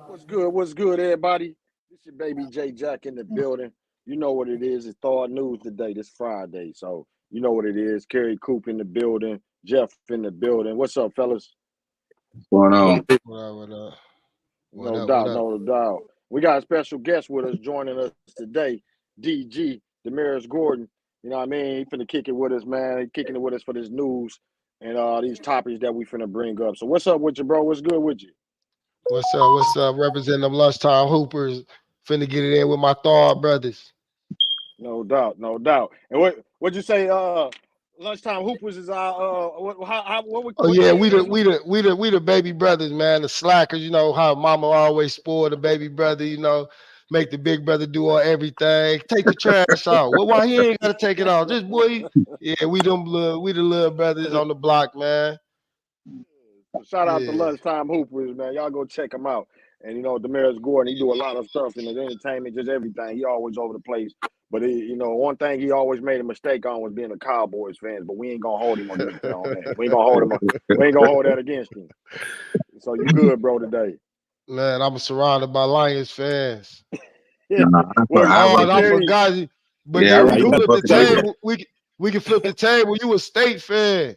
What's good? What's good, everybody? This your baby J Jack in the building. You know what it is. It's Thawed News today. This Friday. So you know what it is. Kerry Cooper in the building. Jeff in the building. What's up, fellas? What's going on? What up? What up? What No up? What doubt, up? no doubt. We got a special guest with us joining us today. DG, Damaris Gordon. You know what I mean? He finna kick it with us, man. He kicking it with us for this news and these topics that we finna bring up. So what's up with you, bro? What's good with you? What's up? What's up? Representing them lunchtime hoopers. Finna get it in with my Thawed brothers. No doubt, no doubt. And what'd you say? Lunchtime hoopers is our Oh what yeah, team we the is we the we the we the baby brothers, man. The slackers, you know how mama always spoil the baby brother, make the big brother do all everything. Take the trash out. Well, why he ain't gotta take it off? Just boy, yeah, we the little brothers on the block, man. Shout out to Yeah. Lunchtime Hoopers, man. Y'all go check him out. And Damaris Gordon, he do a lot of stuff in the entertainment, just everything. He always over the place. But one thing he always made a mistake on was being a Cowboys fan. But we ain't gonna hold him against that on that. We ain't gonna hold him. We ain't gonna hold that against him. So you good, bro, today? Man, I'm surrounded by Lions fans. Nah, Well, I Oh, and I Kerry, forgot you. But yeah, I then we rock you can with got the flip the Buccaneers. table. We can flip the table. You a state fan.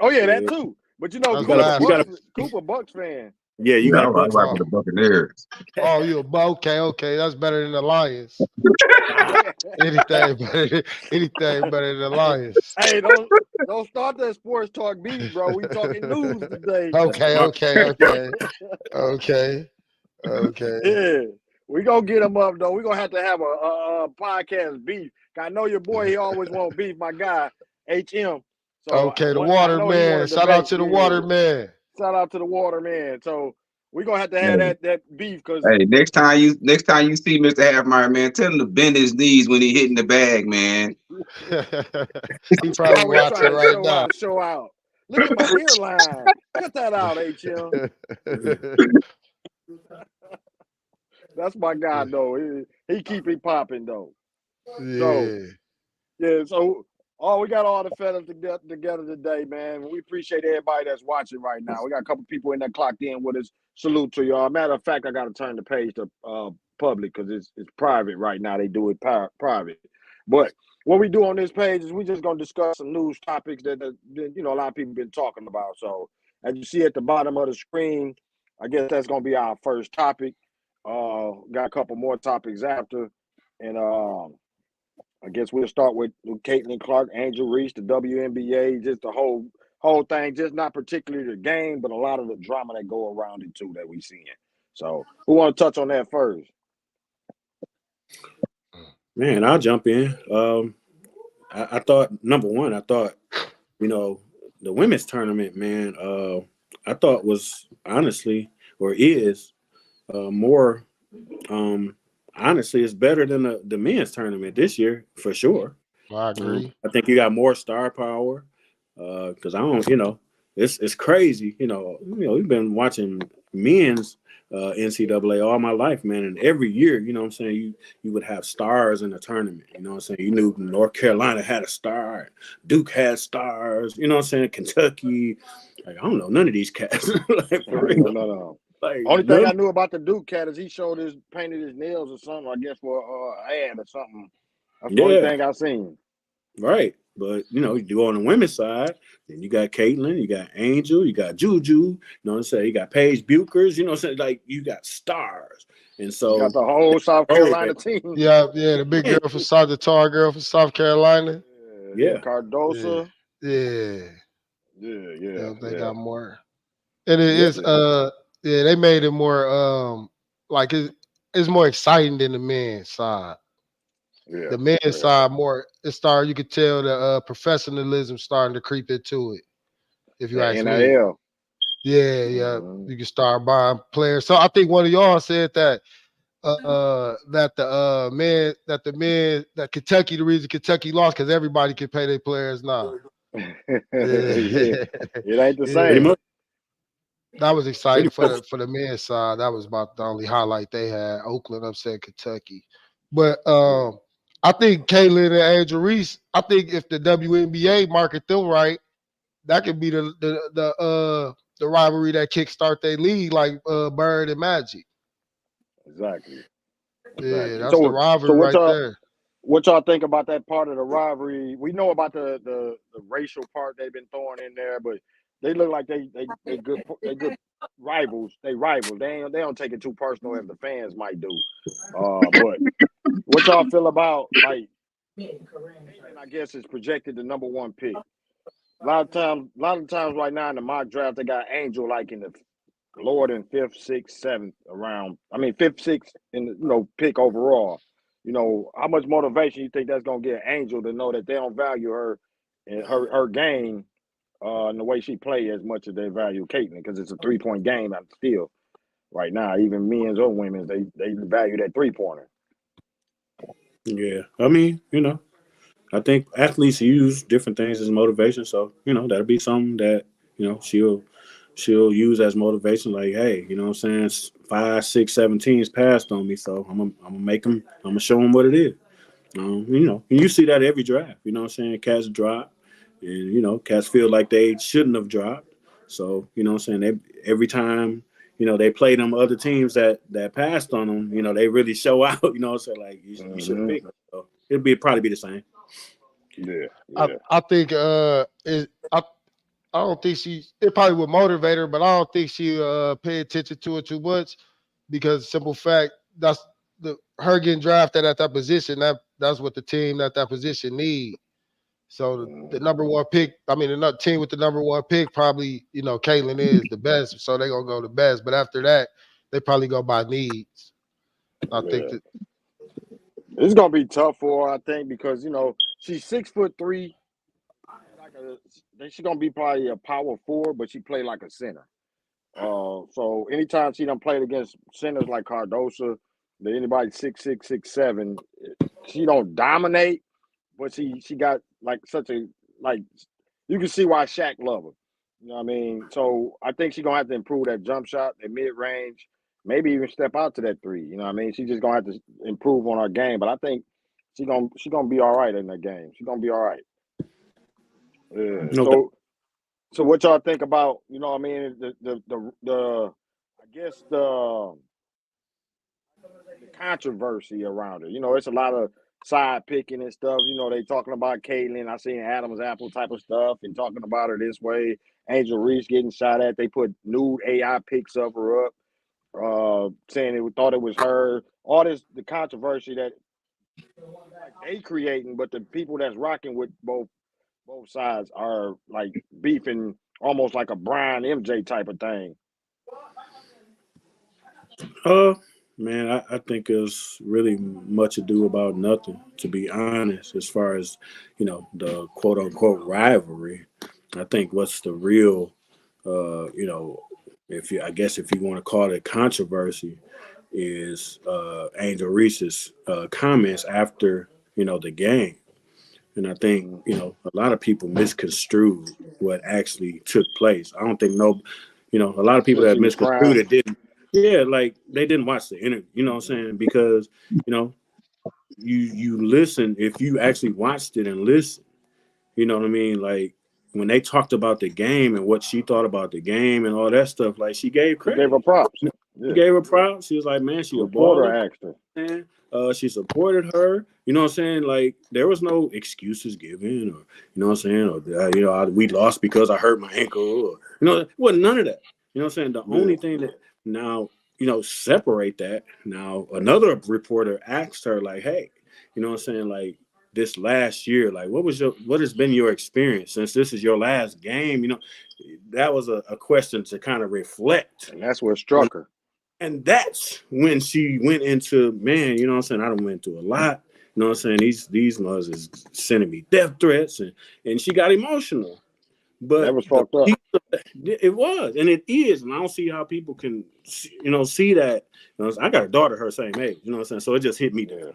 oh yeah, that Yeah, too. But That's you got a you got a Cooper Bucks fan. yeah, you Yeah, got I a rock, Bucks. with the oh, Buccaneers. you okay. That's better than the Lions. Anything better than the Lions. Hey, don't start that sports talk beef, bro. We talking news today. Okay, My, okay, okay, okay, okay. Yeah, we gonna get him up though. We gonna have to have a podcast beef. I know your boy. He always want beef. My guy HM. So Okay, the I know he want waterman. to Shout out debate. to the Yeah, waterman. shout out to the waterman. So we gonna have to have Hey, that beef because hey, next time you see Mr. Halfmeyer, man, tell him to bend his knees when he hitting the bag, man. He he probably always watching trying to right now. show out. Look at my hairline. Cut that out, HM. That's my guy though. He keep it popping though. So. Yeah. Yeah, so we got all the fellas together today, man. We appreciate everybody that's watching right now. We got a couple people in there clocked in with us. Salute to y'all. Matter of fact, I got to turn the page to public because it's private right now. They do it private. But what we do on this page is we just gonna discuss some news topics that a lot of people been talking about. So as you see at the bottom of the screen, I guess that's gonna be our first topic. Got a couple more topics after, and I guess we'll start with Caitlin Clark, Angel Reese, the WNBA, just the whole thing, just not particularly the game, but a lot of the drama that go around it too that we seeing. So who want to touch on that first? man, I'll jump in. I thought number one, the women's tournament, man. I thought was honestly or is more. Honestly, it's better than the men's tournament this year for sure. I agree. I think you got more star power because I don't, it's crazy. We've been watching men's NCAA all my life, man, and every year, you know what I'm saying, you would have stars in the tournament. You know what I'm saying? You knew North Carolina had a star, Duke had stars. You know what I'm saying? Kentucky, like I don't know none of these cats. Like for real, No. like Only thing none. I knew about the Duke cat is he painted his nails or something, I guess for ad or something. That's the only Yeah. thing I seen. Right. But, you do on the women's side, then you got Caitlin, you got Angel, you got Juju, you know what I'm saying? You got Paige Buchers, you know what I'm saying? Like, you got stars. And You got so, the whole South oh, Carolina team. Yeah, the big man, girl from the tall girl from South Carolina. Yeah, yeah. Yeah, Cardosa. yeah. Yeah. Yeah, they got more. And it Yeah. is they made it more like it's more exciting than the men's side. Yeah. The men's Yeah. side more you could tell the professionalism starting to creep into it, if you That ask me. NIL. Yeah. Mhm. You can start buying players. So I think one of y'all said that the men that Kentucky, the reason Kentucky lost because everybody can pay their players now. Yeah, Yeah. it ain't the Pretty Yeah. same. much. That was exciting Pretty for much. the men's side. That was about the only highlight they had. Oakland upset Kentucky. But I think Caitlin and Angel Reese, I think if the WNBA market them right, that could be the the rivalry that kickstart their league, like Bird and Magic. Exactly. Yeah, that's the rivalry so right there. what y'all think about that part of the rivalry? We know about the racial part they've been throwing in there, but they look like they good rivals. They rivals. They don't take it too personal as the fans might do. But what y'all feel about like? I guess is projected the number one pick. A lot of times right now in the mock draft they got Angel like in the lower than fifth, sixth, seventh around. I mean fifth, sixth in the pick overall. How much motivation you think that's gonna get Angel to know that they don't value her and her game and the way she play as much as they value Caitlin because it's a 3-point game out still right now. Even men's or women's, they value that 3-pointer. Yeah, I mean, I think athletes use different things as motivation. So, that'll be something that, she'll use as motivation. Like, hey, you know what I'm saying? 5, 6, 7 teams passed on me. So I'm gonna make them, I'm gonna show them what it is. And you see that every draft, you know what I'm saying? Cats drop and, cats feel like they shouldn't have dropped. So, you know what I'm saying? Every time, they play them other teams that passed on them, they really show out, you know what I'm saying? Like, you should have picked them. So it'll probably be the same. Yeah. I think I don't think it probably would motivate her, but I don't think she pay attention to it too much because simple fact that's her getting drafted at that position. That's what the team at that position need. So the number one pick, another team with the number one pick probably, Caitlin is the best, so they're gonna go the best. But after that, they probably go by needs. I think that it's gonna be tough for her, I think, because she's 6'3". She's gonna be probably a power forward, but she play like a center. So anytime she done played against centers like Cardosa, anybody 6'6", 6'7", she don't dominate, but she got like such a you can see why Shaq love her. You know what I mean? So I think she's gonna have to improve that jump shot, that mid range, maybe even step out to that 3. You know what I mean? She's just gonna have to improve on her game, but I think she's gonna be all right in that game. She's gonna be all right. Yeah. Okay. So what y'all think about, what I mean, the I guess the controversy around it. It's a lot of side picking and stuff. They talking about Caitlin. I seen Adam's apple type of stuff and talking about her this way. Angel Reese getting shot at. They put nude AI pics of her up, saying they thought it was her. All the controversy that they creating, but the people that's rocking with both sides are like beefing almost like a Brian MJ type of thing. Man, I think it's really much ado about nothing, to be honest, as far as, the quote unquote rivalry. I think what's the real, if you want to call it controversy, is Angel Reese's comments after, the game. And I think, a lot of people misconstrued what actually took place. I don't think a lot of people that misconstrued it didn't. Yeah, like they didn't watch the interview, you know what I'm saying? Because, you listen, if you actually watched it and listened, you know what I mean? Like when they talked about the game and what she thought about the game and all that stuff, like she gave credit. She gave her props. She gave her props. She was like, man, she a baller. Asked her. She supported her. You know what I'm saying? Like there was no excuses given, or you know what I'm saying, or we lost because I hurt my ankle, or it wasn't none of that. You know what I'm saying? The only thing that now separate that. Now another reporter asked her like, hey, you know what I'm saying, like this last year, like what has been your experience since this is your last game? That was a question to kind of reflect, and that's what struck her. And that's when she went into, man, you know what I'm saying? I done went through a lot. You know what I'm saying? These mothers is sending me death threats, and she got emotional. But that was fucked up. It was, and it is, and I don't see how people can, see that. I got a daughter her same age. You know what I'm saying? So it just hit me there.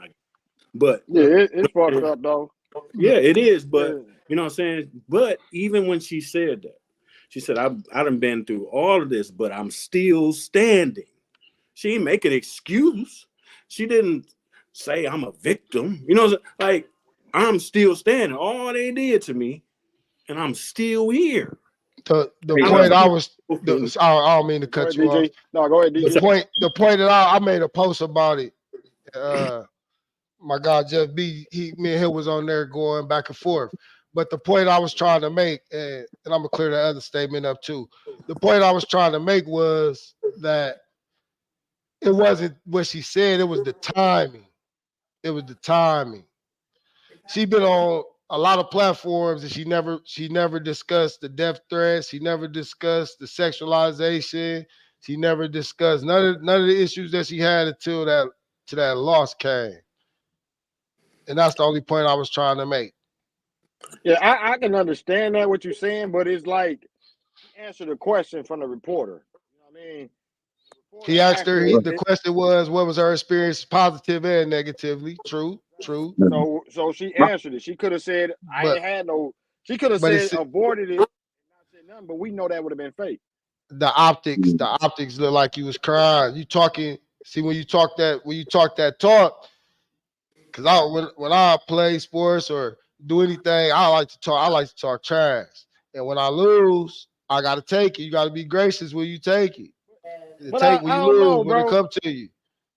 But it's fucked up though. Yeah, it is. But you know what I'm saying? But even when she said that, she said, I done been through all of this, but I'm still standing. She didn't make an excuse. She didn't say I'm a victim. Like I'm still standing. All they did to me, and I'm still here. The Hey, point I uh, was, I don't mean to Go cut ahead, you off. DJ. No, go ahead, DJ. The point that I made a post about it. My guy Jeff B, me and him was on there going back and forth. But the point I was trying to make, and I'm gonna clear the other statement up too. The point I was trying to make was that it wasn't what she said, it was the timing. It was the timing. She been on a lot of platforms and she never discussed the death threats, she never discussed the sexualization, she never discussed none of the issues that she had until that loss came. And that's the only point I was trying to make. Yeah, I can understand that what you're saying, but it's like he answered a question from the reporter. You know what I mean? The reporter He asked asked her, her. the question was, what was her experience, positive and negatively? True. So she answered it. She could have said, "I But ain't had no." She could have but said it's avoided it, and not said nothing. But we know that would have been fake. the optics look like you was crying. You talking, see when you talk that talk, because when I play sports or do anything, I like to talk trash. And when I lose, I gotta take it. You gotta be gracious when you take it. You But take when I you don't lose, know, when it bro. comes to you.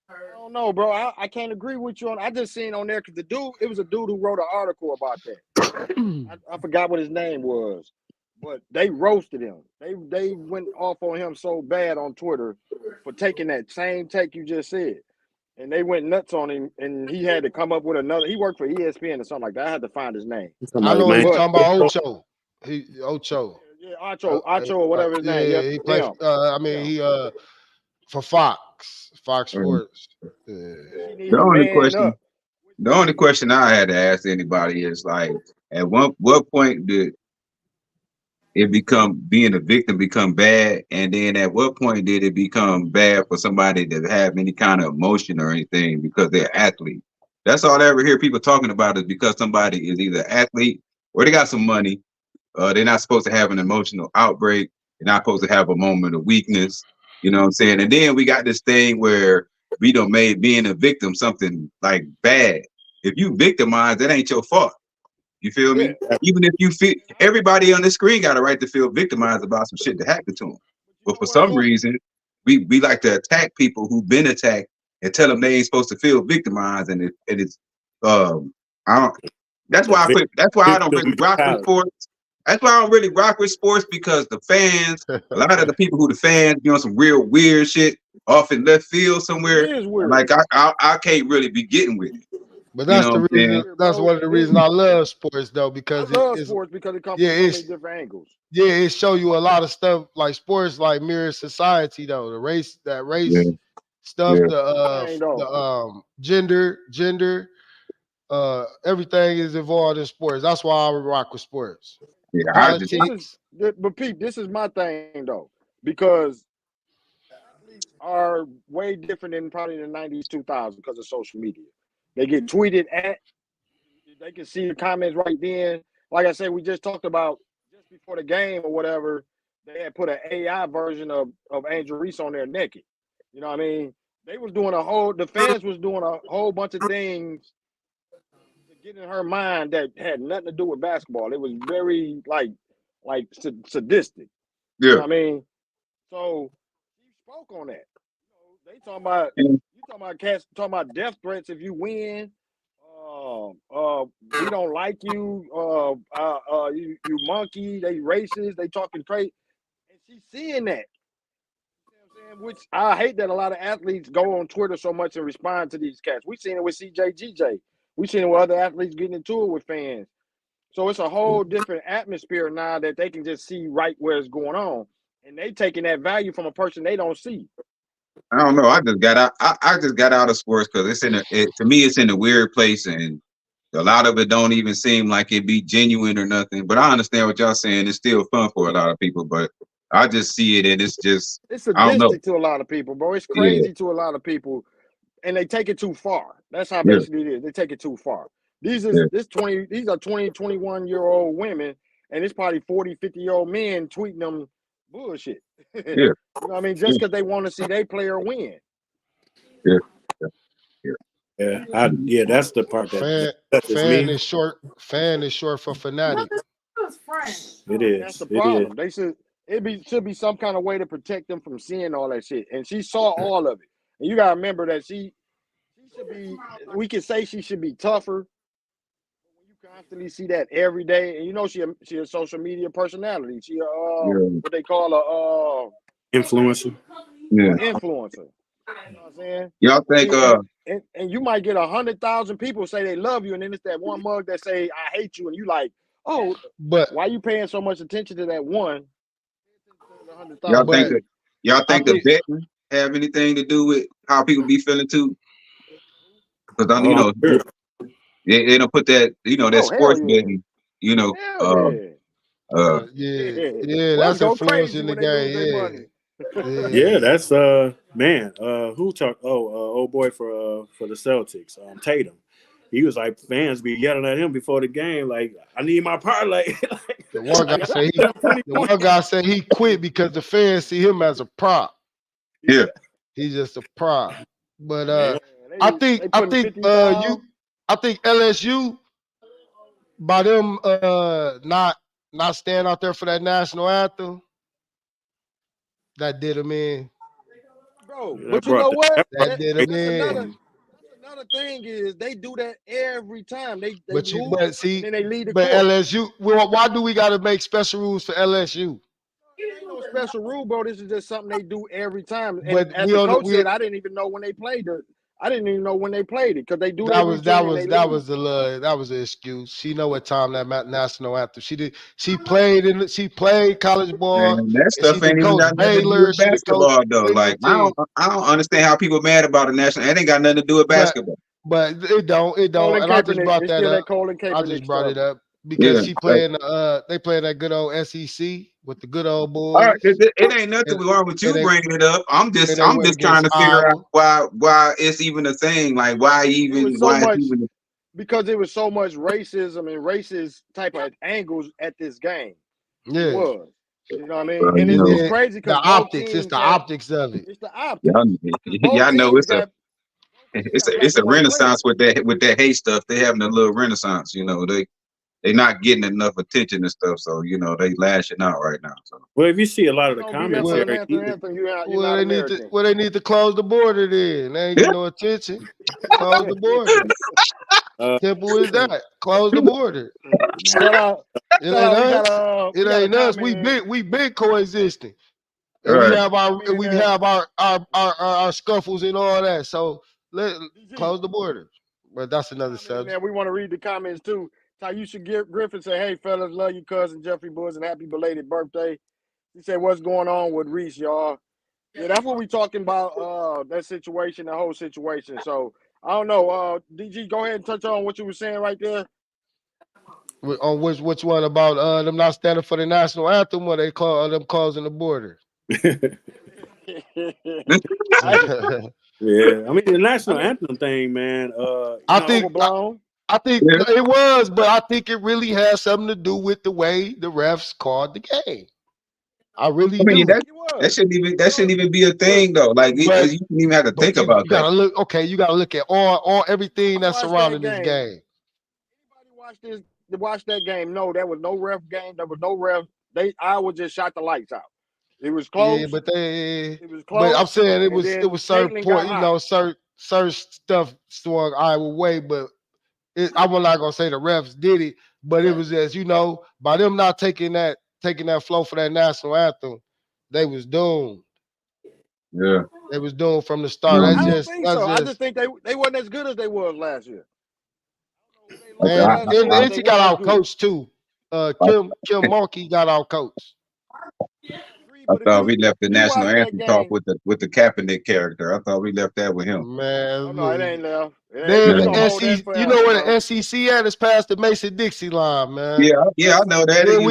I don't know, bro. I can't agree with you on. I just seen on there because the dude, it was a dude who wrote an article about that. I forgot what his name was, but they roasted him. They went off on him so bad on Twitter for taking that same take you just said, and they went nuts on him. And he had to come up with another. He worked for ESPN or something like that. I had to find his name. I know he's But talking about Ocho. Ocho. yeah, Acho, or whatever his name. Yep, Yeah, he plays. him. I mean, he for Fox Sports. She need The to only man question, up. the only question I had to ask anybody is like, at what point did it become being a victim become bad, and then at what point did it become bad for somebody to have any kind of emotion or anything because they're athlete? That's all I ever hear people talking about is because somebody is either athlete or they got some money. They're not supposed to have an emotional outbreak. They're not supposed to have a moment of weakness. You know what I'm saying? And then we got this thing where we don't made being a victim something like bad. If you victimize, that ain't your fault. You feel Yeah, me? Even if you feel, everybody on the screen got a right to feel victimized about some shit that happened to them. but you But know for what some though? reason, we like to attack people who've been attacked and tell them they ain't supposed to feel victimized. And it's I don't. That's why That's why I don't victim really rock with mentality. sports. That's why I don't really rock with sports because the fans, a lot of the people who the fans be on some real weird shit off in left field It somewhere. is And weird. like I can't really be getting with it. But You that's know what the I'm saying? reason. Weird, That's bro. one of the It, reasons I love sports though, I because love sports because it comes from so many it's different angles. it show you a lot of stuff like sports, like mirror society though. That Yeah, race stuff, yeah. Thing though. the gender, everything is involved in sports. That's why I would rock with sports. Yeah, I But just Pete, this is my thing though, because athletes are way different than probably the 90s, 2000s because of social media. They get tweeted at, they can see the comments right then. Like I said, we just talked about just before the game or whatever, they had put an AI version of Angel Reese on there naked. You know what I mean? They was doing the fans was doing a whole bunch of things to get in her mind that had nothing to do with basketball. It was very like sadistic. You know yeah. what I mean? So he spoke on that. You know, they talking about And you talking about cats talking about death threats if you win. We don't like you. You monkey. They racist. They talking crazy, and she's seeing that. You know what I'm saying? Which I hate that a lot of athletes go on Twitter so much and respond to these cats. We seen it with CJ, GJ. We seen it with other athletes getting into it with fans. So it's a whole different atmosphere now that they can just see right where it's going on, and they taking that value from a person they don't see. I don't know. I just got out. I just got out of sports because to me it's in a weird place, and a lot of it don't even seem like it be genuine or nothing. But I understand what y'all saying. It's still fun for a lot of people, but I just see it and it's just It's I don't know. sadistic to a lot of people, bro. It's Yeah, crazy to a lot of people, and they take it too far. That's how yeah, basically it is. They take it too far. yeah, These are 20, 21-year-old women, and it's probably 40, 50-year-old men tweeting them bullshit. You yeah, know what I mean? yeah, Just because they want to see their player win. yeah, yeah. Yeah, that's the part that Fan touches fan me. is short. Fan is short for fanatic. It That's is. the It is. problem. They should be some kind of way to protect them from seeing all that shit. And she saw all of it. And you gotta remember that she should be. We could say she should be tougher. When you constantly see that every day, and you know she a social media personality. She what they call Influencer. Yeah. influencer. You know what I'm saying? Y'all think And you might get 100,000 people say they love you, and then it's that one mug that say I hate you, and you like, oh, But why you paying so much attention to that one? y'all think But y'all I think the think betting have anything to do with how people be feeling too? Because you Oh, know sure. they don't put that that Oh, hell sports yeah. betting Hell yeah. yeah, Boys that's go influence crazy in the when they lose their game. money. Yeah, Yeah. that's man. Who talked? Old boy for the Celtics, Tatum. He was like, fans be yelling at him before the game, like, I need my parlay. The one guy I say got 20 the points. one guy said he quit because the fans see him as a prop. Yeah. He's just a prop. But Man, I They think putting 50 down. I think LSU by them not staying out there for that national anthem, that did them in. Bro, that but you brought know what? That did them in. That's another thing is they do that every time. They But lose and then they lead the but court. LSU, well, why do we got to make special rules for LSU? It ain't no special rule, bro. This is just something they do every time. And But as the coach said, I didn't even know when they played it. I didn't even know when they played it because they do their routine and they lose. that was the excuse. She know what time that national anthem. She played college ball, Man, that and she stuff did ain't even coach got nothing to do Baylor. with She did coach basketball though. Baylor Like I team. don't understand how people mad about a national. It ain't got nothing to do with basketball. But it don't. Colin And I just Kaepernick, brought it's that still that up. Colin I Kaepernick just brought stuff. it up Yeah. because they play that good old SEC with the good old All right, boys. it ain't nothing And, wrong with you and they bringing it up. I'm and just they went trying against to figure out Iowa. why it's even a thing. Like why it's even Because it was so much racism and racist type of angles at this game. It Yeah. was. You know what I mean? And And it's then crazy the because both optics, it's teams the have optics of it. it's the optics. y'all, Both y'all know teams it's have it's black a and white renaissance players. with that hate stuff. They having a little renaissance. They not getting enough attention and stuff. So they lashing out right now. So well, if you see a lot of You the don't be there for the commentary, national anthem, you're not American. They need to close the border then. They ain't getting no attention. Close the border. uh, Simple as that. Close the border. Shout out, It ain't we us. we It got a ain't us. comment. We been coexisting. all And right, we have our scuffles and all that. So let DG, close the border. But that's another comment in there. subject. We want to read the comments too. Taisha Griffin said, "Hey fellas, love you, cousin Jeffrey Bush, and happy belated birthday." He said, "What's going on with Reese, y'all?" Yeah, that's what we talking about. That situation, the whole situation. So I don't know. DG, go ahead and touch on what you were saying right there. On which one about them not standing for the national anthem or they call them closing the border? yeah, I mean the national anthem thing, man. I think overblown. I think yeah. it was, but I think it really has something to do with the way the refs called the game. I really I mean do. that shouldn't even be a thing though. Like you But shouldn't even have to think you about that. gotta look. Okay, you gotta look at all everything that's Watch that surrounding this game. Anybody watch that game? No, there was no ref game. There was no ref. Iowa just shot the lights out. It was Yeah, close. but It was I'm close. saying it And was then certain Caitlin got point. hot. Certain stuff swung Iowa way, but I'm not gonna say the refs did it, but it was just by them not taking that flow for that national anthem, they was doomed. Yeah. They was doomed from the start. I don't think so. I just think they wasn't as good as they was last year. And They she got wasn't as out good. coached too. Kim Monkey got out coached. I thought we left the You national watch that anthem talk game. with the Kaepernick character. I thought we left that with him. Man, Oh, no, it ain't left. Then They the gonna hold that SEC, forever, where bro. the SEC at is past the Mason-Dixie line, man. Yeah, I know that. Then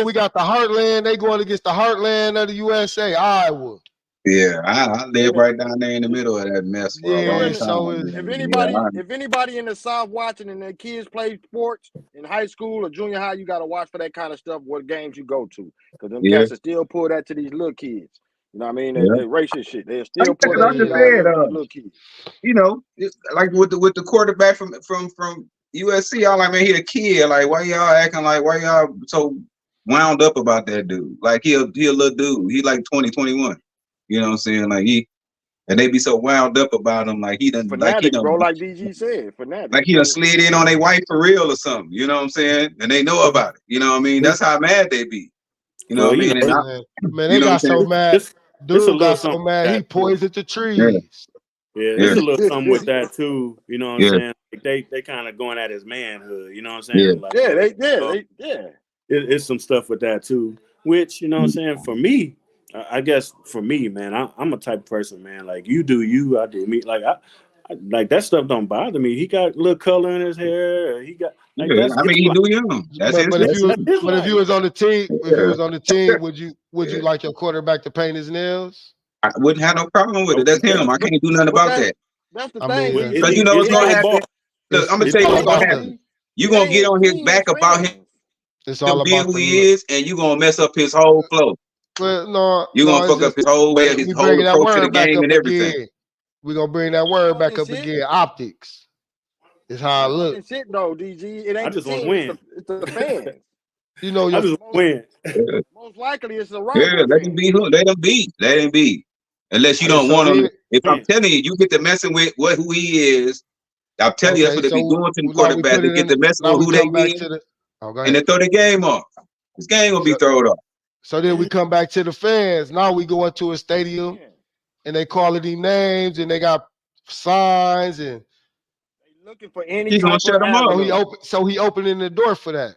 we got the Heartland. They going against the Heartland of the USA, Iowa. Yeah, I live right down there in the middle of that mess for a long time. If anybody in the South watching and their kids play sports in high school or junior high, you got to watch for that kind of stuff. What games you go to, because them cats will still pull that to these little kids. You know what I mean? They racist shit. They still pull that shit out here to these little kids. Like with the quarterback from USC, y'all like, man, he a kid. Like, why y'all acting like? Why y'all so wound up about that dude. Like he a little dude. He like 20, 21. You know what I'm saying? Like and they be so wound up about him, like he done Fanatics, bro, like DG said, fanatics. like he done slid in on their wife for real or something. You know what I'm saying? And they know about it. You know what I mean? That's how mad they be. You know what I mean? And man, they got so mad. Dude got so mad he poisoned the trees. Yeah, there's a little something with that too. You know what I'm saying? Like they kind of going at his manhood. You know what I'm saying? It's some stuff with that too. Which, you know what I'm saying? For me, I guess for me, man, I'm a type of person, man. Like you do you, I do me. Like I like that stuff don't bother me. He got a little color in his hair. He got. Like, I mean, he do young. That's but if you was on the team, would you like your quarterback to paint his nails? I wouldn't have no problem with it. That's him. I can't do nothing about that. That's the thing. Because you know what's gonna happen. Look, I'm gonna tell you what's gonna happen. You're gonna get on his back about him. It's all being about who he is, and you're gonna mess up his whole flow. Well, no, you're gonna fuck up his whole way, his whole approach to the game and everything. Again. We're gonna bring that word back up again. Optics. It's how I look. It's it though, DG. It ain't I just want to win. It's the fans. You know, I just win. Most likely it's the right. Yeah, let them be who. Let them be. Let him be. Unless you don't want him. If I'm telling you, you get to messing with who he is. I'm telling you, that's what they be doing to the quarterback. They get to messing with who they be, and they throw the game off. This game gonna be thrown off. So then we come back to the fans. Now we go into a stadium, and they calling these names, and they got signs, and they looking for any. He's gonna shut them up. So he opening the door for that.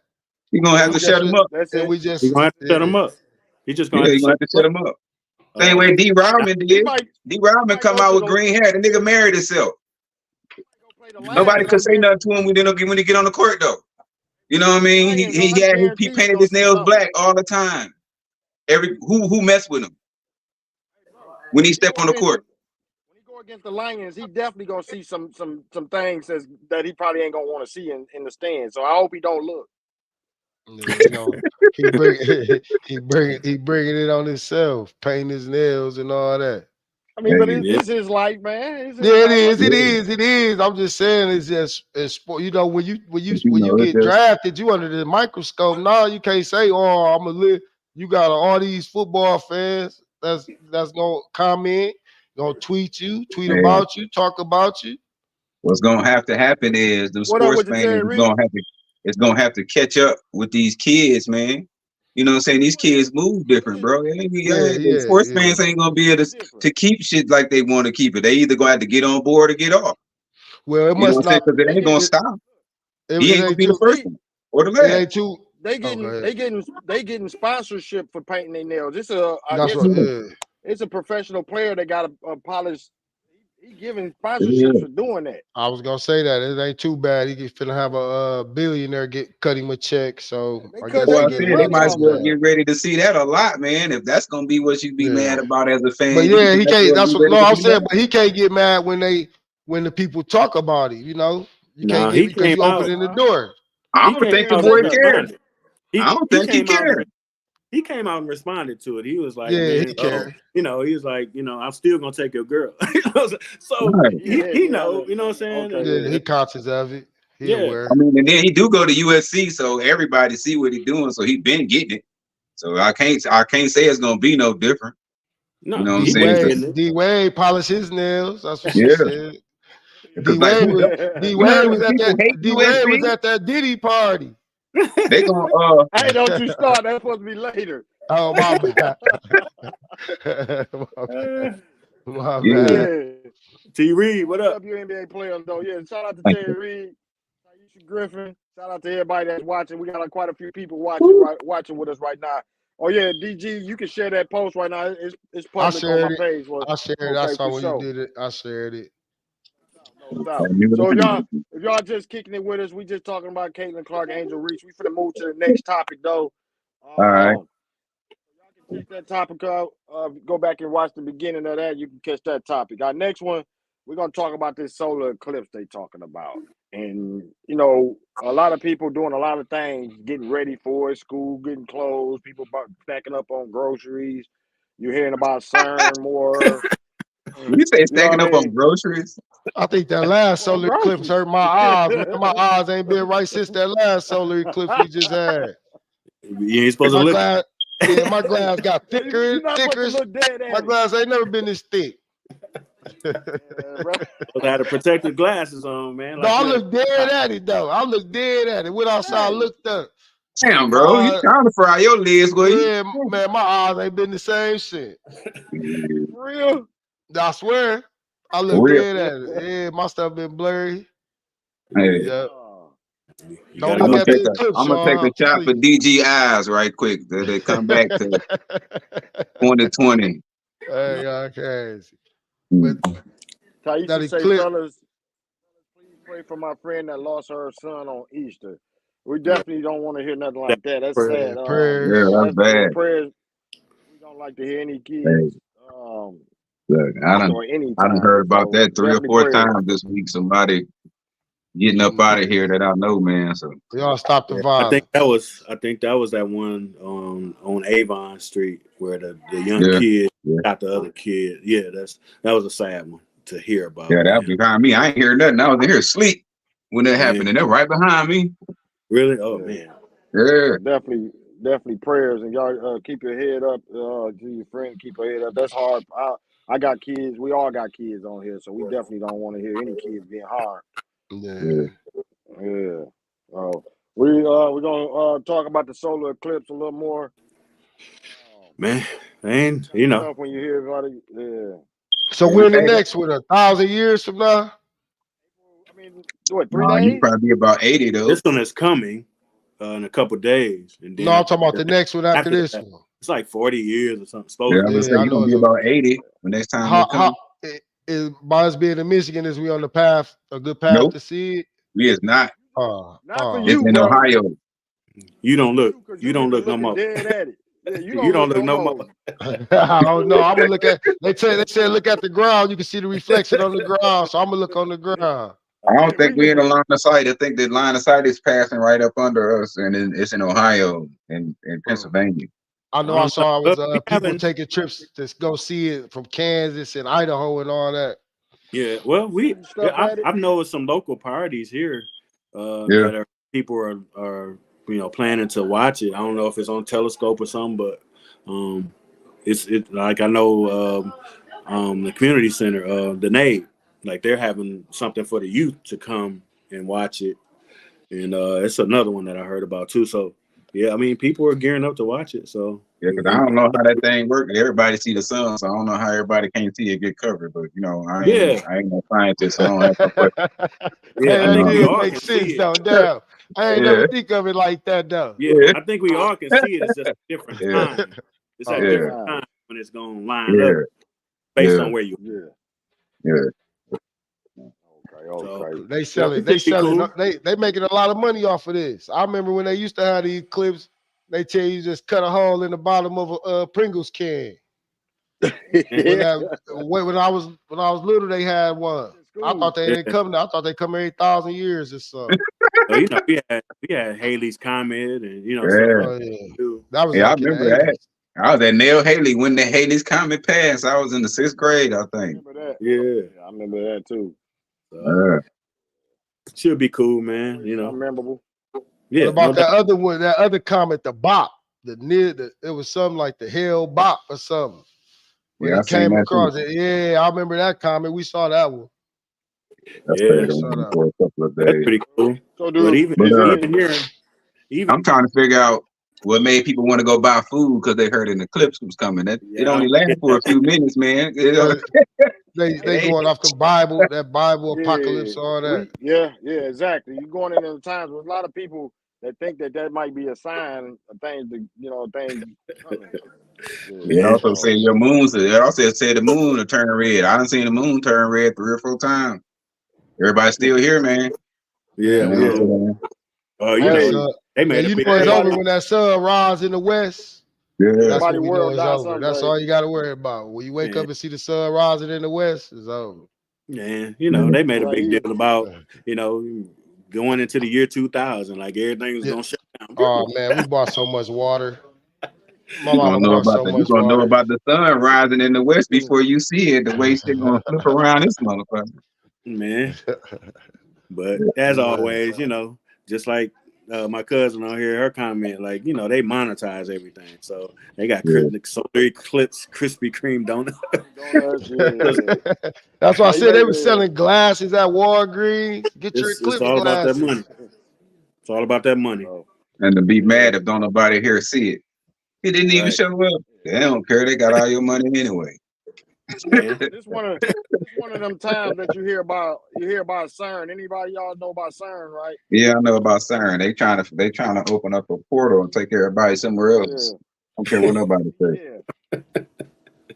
He's gonna have to shut him up. That's it. He's gonna have to shut him up. He just gonna have to shut him up. Same way D. Rodman did. D. Rodman come out with green hair. The nigga married himself. Nobody could say nothing to him when he get on the court though. You know what I mean? He painted his nails black all the time. Who messed with him when he stepped on the court? When he go against the Lions, he definitely gonna see some things that he probably ain't gonna want to see in the stands. So I hope he don't look. You know, he bringing it on himself, painting his nails and all that. I mean, but it's his life, man. It is. I'm just saying, it's sport. You know, when you get drafted, you under the microscope. No, you can't say, "Oh, I'm gonna live." You got all these football fans that's gonna comment, gonna tweet about you, talk about you. What's gonna have to happen is the sports fans is gonna have to catch up with these kids, man. You know what I'm saying? These kids move different, bro. Sports fans ain't gonna be able to keep shit like they want to keep it. They either gonna have to get on board or get off. Well, it must not, because it ain't gonna stop. He ain't gonna be the first one or the last. They getting sponsorship for painting their nails. It's a professional player that got a polished. He giving sponsorships for doing that. I was gonna say that it ain't too bad. He finna have a billionaire cut him a check. So they might as well get ready to see that a lot, man. If that's gonna be what you be mad about as a fan. But yeah, he can't. That's what I'm saying. But he can't get mad when the people talk about it. You know, you can't get because you opening the door. I don't think the boy cared. I don't think he cared. He came out and responded to it. He was like, he cared. You know, he was like, I'm still gonna take your girl. So he know, you know what I'm saying? Okay. Yeah, he conscious of it. He aware. I mean, and then he do go to USC, so everybody see what he doing. So he been getting it. So I can't say it's gonna be no different. No, you know what I'm saying? D Wade polished his nails. That's what she said. D Wade was at that Diddy party. They gonna hey, don't you start. That's supposed to be later. Oh my bad. My bad. T. Reed, what up? WNBA players though. Yeah, shout out to Terry Reed, Aisha Griffin. Shout out to everybody that's watching. We got quite a few people watching with us right now. Oh yeah, DG, you can share that post right now. It's public on my page. I shared it. I saw when you did it. I shared it. So if y'all just kicking it with us, we just talking about Caitlin Clark, Angel Reese. We finna move to the next topic though. All right. Y'all can check that topic out. Go back and watch the beginning of that. You can catch that topic. Our next one, we're gonna talk about this solar eclipse they talking about. And you know, a lot of people doing a lot of things, getting ready for it, school getting closed, people stacking up on groceries. You're hearing about CERN more. You say stacking up on groceries? I think that last solar eclipse hurt my eyes. My eyes ain't been right since that last solar eclipse we just had. You ain't supposed to My look. glass, yeah, my glass got thicker You're and not thicker. supposed to look dead at My it. glass ain't never been this thick. Yeah, bro. Supposed to have the protective glasses on, man. No, Like I you look dead at it though. I look dead at it. Went outside, Hey. looked up. Damn, My bro, you eyes, trying to fry your legs, boy? yeah, man, my eyes ain't been the same shit. For real? I swear, I look Real. dead at it. Yeah, my stuff been blurry. Hey, Yeah, Oh. you don't gotta look I'm go. gonna at the take eclipse, I'm gonna take Sean. a I'm shot telling for you. DG eyes right quick. They come back to 2020. Hey, y'all crazy. But Taisha that say, eclipse, fellas, please pray for my friend that lost her son on Easter. We definitely don't want to hear nothing like that. That's sad. Yeah, prayers. that's bad. Prayers. We don't like to hear any Hey, kids look, lost or any I done time. heard about So that 3 or definitely 4 prayers. times this week. Somebody getting up out of here that I know, man. So Y'all stop the Yeah, violence. I think that was that one on Avon Street where the young yeah, kid yeah, got the other kid. Yeah, that was a sad one to hear about. yeah. That Man. was behind me. I ain't hear nothing. I was in here asleep when that happened, and they're right behind me. Really? Oh Yeah. man. Yeah, Definitely prayers, and y'all keep your head up. To your friend, keep your head up. That's hard. I got kids. We all got kids on here, so we definitely don't want to hear any kids being harmed. Yeah. Yeah. We're gonna talk about the solar eclipse a little more. Man, and you know, Tough when you hear about it. Yeah. So yeah. when the Hey, next one? 1,000 years from now? I mean, what? 3 no, you days? probably about 80 though. this one is coming in a couple days, and No, then I'm talking about the next one after this that, one. it's like 40 years or something. Yeah, Supposed I'm to gonna be. say Yeah, I you're know gonna be it's about 80 when next time they how come. is by us being in Michigan, is we on the path, a good path Nope, to see it? we is not. Not for It's you, in bro. Ohio. You don't look. Because You you don't get to look no looking more. dead at it. Yeah, you You don't don't look look no no more. more. I don't know. I'm gonna look at. They said look at the ground. You can see the reflection on the ground. So I'm gonna look on the ground. I don't think We we're in the line of sight. I think the line of sight is passing right up under us, and it's in Ohio and in Pennsylvania. I know. I saw Well, was we people haven't. taking trips to go see it from Kansas and Idaho and all that. Yeah, well, shooting stuff at it. I've noticed some local parties here Yeah, that people are planning to watch it. I don't know if it's on Telescope or something, but it's like I know the community center, the Nave, like they're having something for the youth to come and watch it, and it's another one that I heard about too. So yeah, I mean people are gearing up to watch it. So yeah. Because I don't know how that thing works. Everybody see the sun, so I don't know how everybody can't see it get covered. But yeah, I ain't no scientist, so I don't have no question. yeah, Hey, I that think You we did all make can see sense it. though. Damn, I ain't never know? think of it like that though. Yeah, Yeah, I think we all can see it. It's just a different yeah, time. It's at Oh, yeah, different Wow. times when it's going to line up yeah, based yeah, on where you. Yeah. yeah. So Okay. they yeah, sell it. it They should be sell it. cool. They making a lot of money off of this. I remember when they used to have these clips. They tell you just cut a hole in the bottom of a Pringles can. When Yeah. when I was little, they had one. I thought they Yeah. didn't come. I thought they come every 1,000 years or something. So we had Haley's Comet and stuff Yeah. like Oh that yeah, too. that was Yeah, I like in the remember that. 80s. I was at Neil Haley when the Haley's Comet passed. I was in the 6th grade, I I think. remember that. Yeah. Yeah, I remember that too. Yeah. Should be cool, man. Something memorable. What Yeah, about no that doubt. other one? That other comet, the Bop, it was something like the Hell Bop or something. When Yeah, I it seen came that too. across it, yeah, I remember that comet. We saw that one. I Yeah, stayed We saw on that for one. a couple of that's days. pretty cool. So But do But is any even here, even I'm trying to figure out what made people want to go buy food because they heard an eclipse was coming. It I only don't lasted get for a that. few minutes, man. Well, they Hey, going off the Bible, that Bible yeah, apocalypse, all that. yeah, exactly. You're going into the times with a lot of people that think that might be a sign of things things coming. Yeah, It Man, also so said your moon. It also said the moon will turn red. I done seen the moon turn red 3 or 4 times. Everybody's still here, man. yeah, You know Yeah, what I'm well, saying? when the hey, sun, they man, made a you big know it's deal. over everybody when that sun rises in the west. Yeah. That's everybody when we know world it's die over. That's all someday. you got to worry about. When you wake Man, up and see the sun rising in the west, it's over. man, Yeah. they made a Well, big deal about going into the year 2000, like everything was Yeah. gonna shut down. Oh man, we bought so much water. My You mama gonna know bought about so you much gonna know water. about the sun rising in the west before you see it. The way shit gonna flip around this motherfucker. Man, but as always, just like my cousin on here, her comment, like, you know, they monetize everything. So they got Yeah. so 3 clips, Krispy Kreme donut. Donuts, yeah. That's why I Hey, said they were man, selling glasses at Walgreens. Get your It's Eclipse all about that glasses. money. It's all about that money. oh, And to be yeah. mad if don't nobody here see it. He didn't even Right. show up. They don't care. They got all your money anyway. Man. This one of them times that you hear about CERN. Anybody y'all know about CERN, right? Yeah, I know about CERN. They trying to open up a portal and take everybody somewhere else. Yeah, Don't care what nobody say. yeah.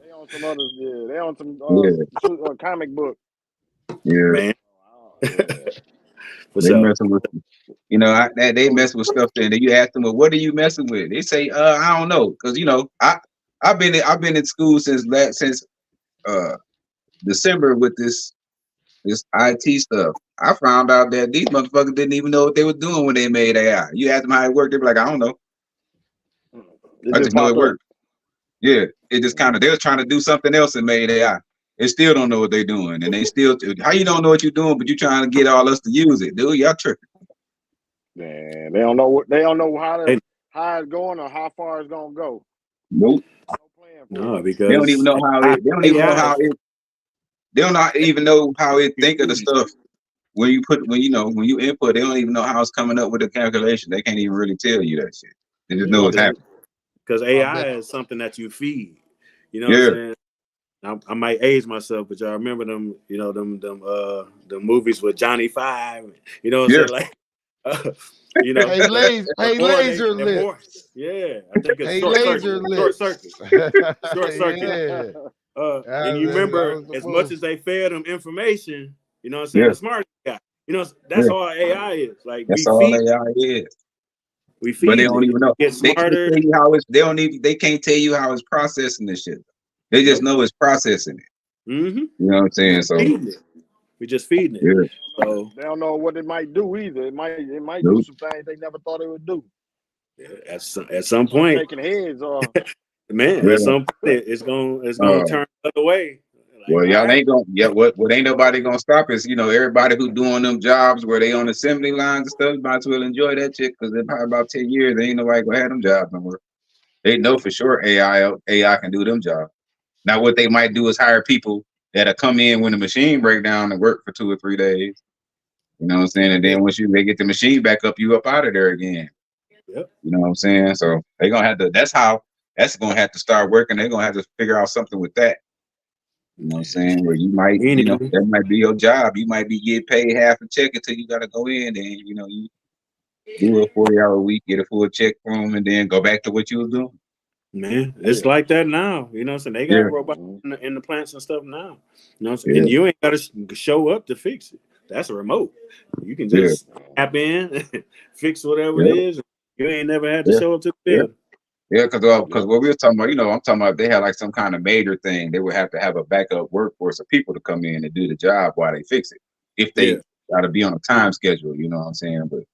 They on some others. Yeah, they on some Yeah, comic book. yeah. Man. Yeah. What's They up? messing with, they mess with stuff. Then you ask them, well, what are you messing with? They say, I don't know, because I've been in school since December with this IT stuff. I found out that these motherfuckers didn't even know what they were doing when they made AI. You ask them how it worked, they be like, I don't know. It I just just know it popped up. worked. Yeah, it just kind of they were trying to do something else and made AI. They still don't know what they're doing, and they still how you don't know what you're doing, but you trying to get all us to use it, dude. Y'all tripping. Man, they don't know Hey, how it's going or how far it's gonna go. Nope. No plan for no, it. They don't even because know how it. They don't even know AI how it. They don't not even know how it think of the is stuff when you input. They don't even know how it's coming up with the calculation. They can't even really tell you that shit. They just know it's Yeah. happening. because I AI bet. is something that you feed. You know what Yeah, I'm saying? I might age myself, but y'all remember them, you know, the movies with Johnny Five. You know what I'm yeah. saying? Like, you know, Hey, or laser they're more. lips. Yeah, I think it's Hey, short laser circuit. Short circuit. lips. Short circuit. Yeah. And you That remember, was the as much move. as they fed them information, you know what I'm saying? Yeah, The smart guy. You know, that's yeah. all AI is. Like That's all AI is. we But they feeding don't it. even know. Get They can't smarter. tell you how it's. They don't even. They can't tell you how it's processing this shit. They just Nope. know it's processing it. Mm-hmm. You know what I'm saying? So Feeding it. We just feeding it. yeah, So They don't know what it might do either. It might do nope. some things they never thought it would do. at some Start point, taking heads or man, Yeah. at some point it's gonna Uh, turn the other way. Like, well, all y'all right, ain't gonna. Yeah, what ain't nobody gonna stop is everybody who doing them jobs where they on assembly lines and stuff. Might as well enjoy that shit because in probably about 10 years, ain't nobody gonna have them jobs no more. They know for sure AI can do them jobs. Now, what they might do is hire people that'll come in when the machine break down and work for 2 or 3 days. You know what I'm saying? And then once they get the machine back up, you up out of there again. yep. You know what I'm saying? So they gonna have to. That's gonna have to start working. They're gonna have to figure out something with that. You know what I'm saying? Where you might, Anyway, that might be your job. You might be getting paid half a check until you gotta go in and you do a 40-hour week, get a full check from them, and then go back to what you was doing. man, it's yeah. like that now. You know what I'm saying? They Yeah, got robots Mhm. in the plants and stuff now. You know what I'm saying? yeah, And you ain't gotta show up to fix it. That's a remote. You can yeah, just tap in, fix whatever it yeah, is. You ain't never had to yeah, show up to the yeah. building. Yeah, because Yep. what we were talking about, I'm talking about if they had like some kind of major thing, they would have to have a backup workforce of people to come in and do the job while they fix it. If Yeah. they got to be on a time schedule, you know what I'm saying? But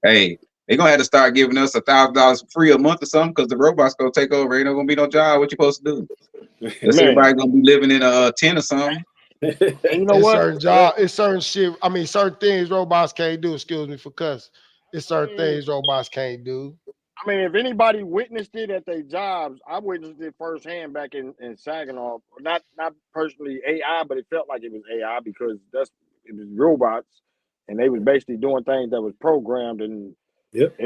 hey, they're gonna have to start giving us $1,000 free a month or something because the robots gonna take over. Ain't no gonna be no job. What you supposed to do? Unless Man, everybody gonna be living in a tent or something. and you know It's what? certain job, it's certain shit. I mean, certain things robots can't do. Excuse me for cuss. It's I certain mean, things robots can't do. if anybody witnessed it at their jobs, I witnessed it firsthand back in Saginaw. Not personally AI, but it felt like it was AI because it was robots, and they was basically doing things that was programmed. And Yep. I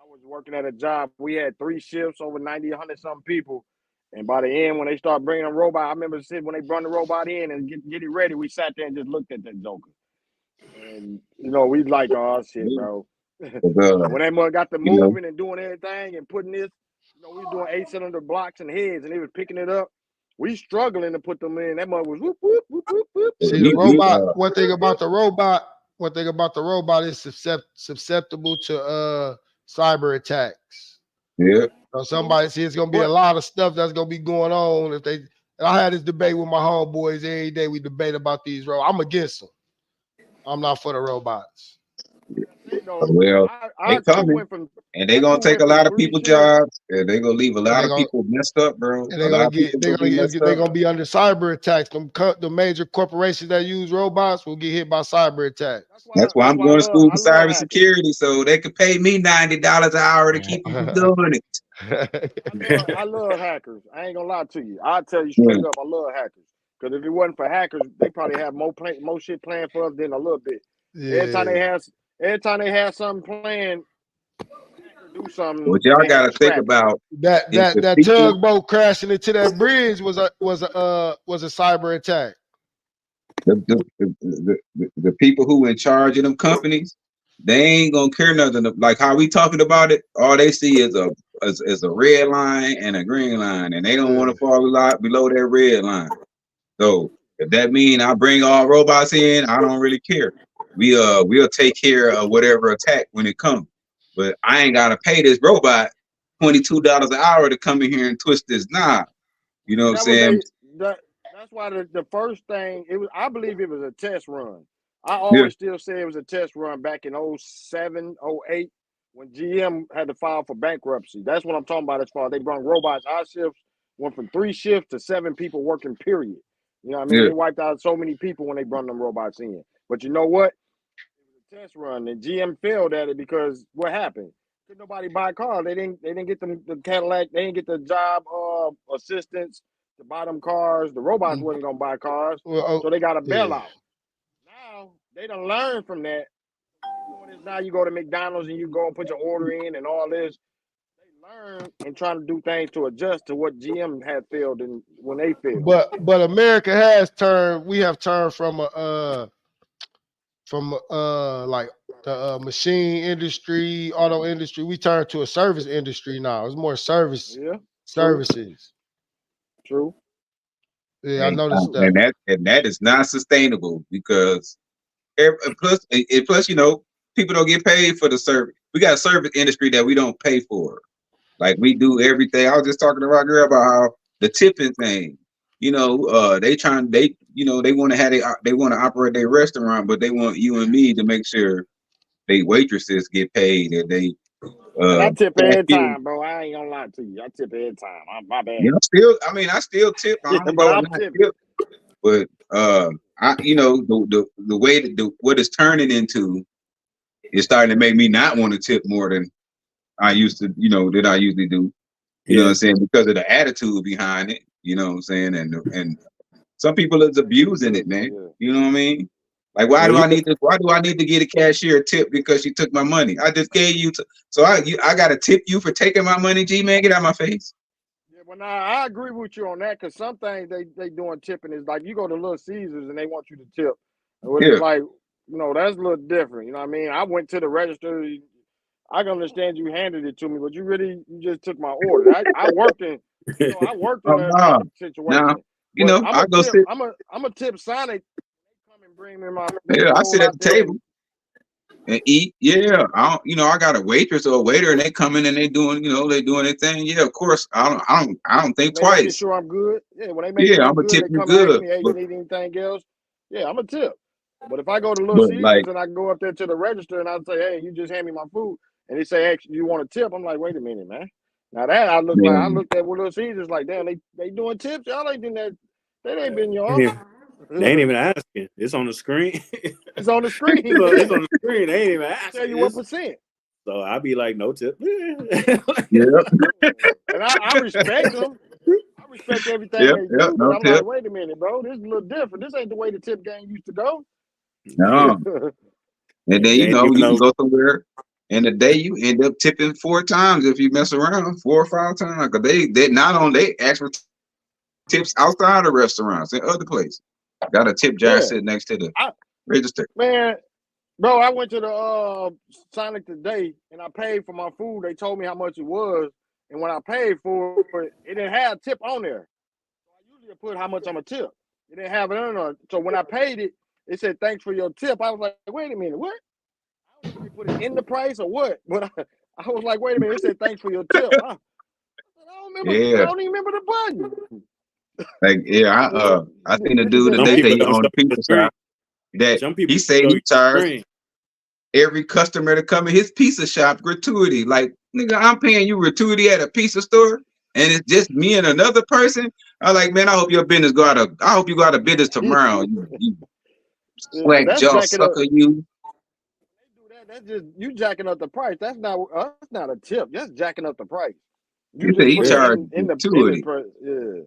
was working at a job. We had 3 shifts over 90, 100 something people. And by the end, when they start bringing a robot, I remember when they brought the robot in and get it ready, we sat there and just looked at that joker. And we like, oh shit, bro. 'Cause, When that mother got to you know, moving and doing everything and putting this, we was doing 8-cylinder blocks and heads, and they was picking it up. We struggling to put them in. That mother was whoop whoop whoop whoop whoop. See the we robot. One thing about the robot is susceptible to cyber attacks. yeah, So somebody see it's gonna be a But lot of stuff that's gonna be going on if they. And I had this debate with my homeboys every day. We debate about these robots. I'm against them. I'm not for the robots. know, Well, they I too coming, went from and they gonna take a from lot of 3 people's shifts. jobs, and they gonna leave a And lot they of gonna people messed up, bro. and A lot of people gonna be messed they're up. gonna be under cyber attacks. The major corporations that use robots will get hit by cyber attacks. That's why I'm I going to love school for hackers. cybersecurity, so they can pay me $90 an hour to keep them from doing it. I love hackers. I ain't gonna lie to you. I'll tell you Yeah. straight up, I love hackers. Because if it wasn't for hackers, they probably have more shit planned for us than a little bit. Every time they have something planned, hacker do something. What y'all They had got to to think scrap it. about that is the that people, tugboat crashing into that bridge was a cyber attack. the people who in charge of them companies. They ain't gonna care nothing. Like how we talking about it, all they see is a red line and a green line, and they don't want to fall a lot below that red line. So if that means I bring all robots in, I don't really care. We'll take care of whatever attack when it comes. But I ain't gotta pay this robot $22 an hour to come in here and twist this knob. You know what I'm saying? That's why the first thing it was. I believe it was a test run. I Yeah. always still say it was a test run back in 07, 08 when GM had to file for bankruptcy. That's what I'm talking about as far as they brought robots. Our shifts went from 3 shifts to 7 people working, period. You know what I mean? Yeah. They wiped out so many people when they brought them robots in. But you know what? It was a test run, and GM failed at it because what happened? Could nobody buy cars? They didn't get them the Cadillac. They didn't get the job assistance to buy them cars. The robots wasn't gonna buy cars, so they got a bailout. Now they done learned from that. Doing this now, you go to McDonald's and you go and put your order in and all this. They learn and trying to do things to adjust to what GM had failed and when they failed. But America has turned. We have turned from like the machine industry, auto industry. We turned to a service industry now. It's more services. True. Yeah, I noticed that. And that is not sustainable because plus, you know, people don't get paid for the service. We got a service industry that we don't pay for. Like we do everything. I was just talking to my girl about how the tipping thing. You know, they want to operate their restaurant, but they want you and me to make sure they waitresses get paid and they. I tip every time, bro. I ain't gonna lie to you. I tip every time. My bad. You know, I still tip. I don't but go I'm not tipping. tip. But the way what it's turning into is starting to make me not want to tip more than I used to, that I usually do. You know what I'm saying? Because of the attitude behind it, you know what I'm saying? And some people is abusing it, man. Yeah. You know what I mean? Like why do I need to get a cashier a tip because she took my money? I just gave you so I gotta tip you for taking my money, G man, get out of my face. Yeah, well, now I agree with you on that because some things they doing tipping is like you go to Little Caesars and they want you to tip. It's like, that's a little different. You know what I mean? I went to the register. I can understand you handed it to me, but you just took my order. I worked in that situation. No, I go sit. I'm a tip Sonic. They come and bring me my I sit at the table and eat. Yeah, I got a waitress or a waiter, and they come in and they doing their thing. Yeah, of course. I don't think twice. Making sure I'm good. Yeah, when they make sure I'm good, they come and ask me, hey, you need anything else? Yeah, I'm a tip. But if I go to Little Caesars and I go up there to the register and I say, hey, you just hand me my food, and they say, hey, you want a tip? I'm like, wait a minute, man. Now that I looked at Little Caesars like, damn, they doing tips. Y'all ain't doing that. That ain't been your office. They ain't even asking. It's on the screen. It's on the screen. It's on the screen. They ain't even asking. Tell you what percent. So I'd be like, no tip. Yeah. And I respect them. I respect everything they do. But I'm like, wait a minute, bro. This is a little different. This ain't the way the tip game used to go. No. And then you can go somewhere and the day you end up tipping 4 times if you mess around, 4 or 5 times. Cause they ask for tips outside of restaurants and other places. Got a tip jar sitting next to the register. Man, bro, I went to the Sonic today and I paid for my food. They told me how much it was, and when I paid for it, it didn't have a tip on there. So I usually put how much I'm a tip. It didn't have it on there. So when I paid it, it said thanks for your tip. I was like, wait a minute, what? I don't know if they put it in the price or what, but I was like, wait a minute, it said thanks for your tip. I don't even remember the button. Like, I seen a dude today that he owned a pizza shop that he said he charged. every customer to come in his pizza shop gratuity. Like, nigga, I'm paying you gratuity at a pizza store, and it's just me and another person. I'm like, man, I hope your business go out of. I hope you go out of business tomorrow. You But swag that's jaw jacking up. sucker, you. They do that. That's just you jacking up the price. That's not a tip. That's jacking up the price. You You say just he put it Yeah. charged in the gratuity. price. Yeah.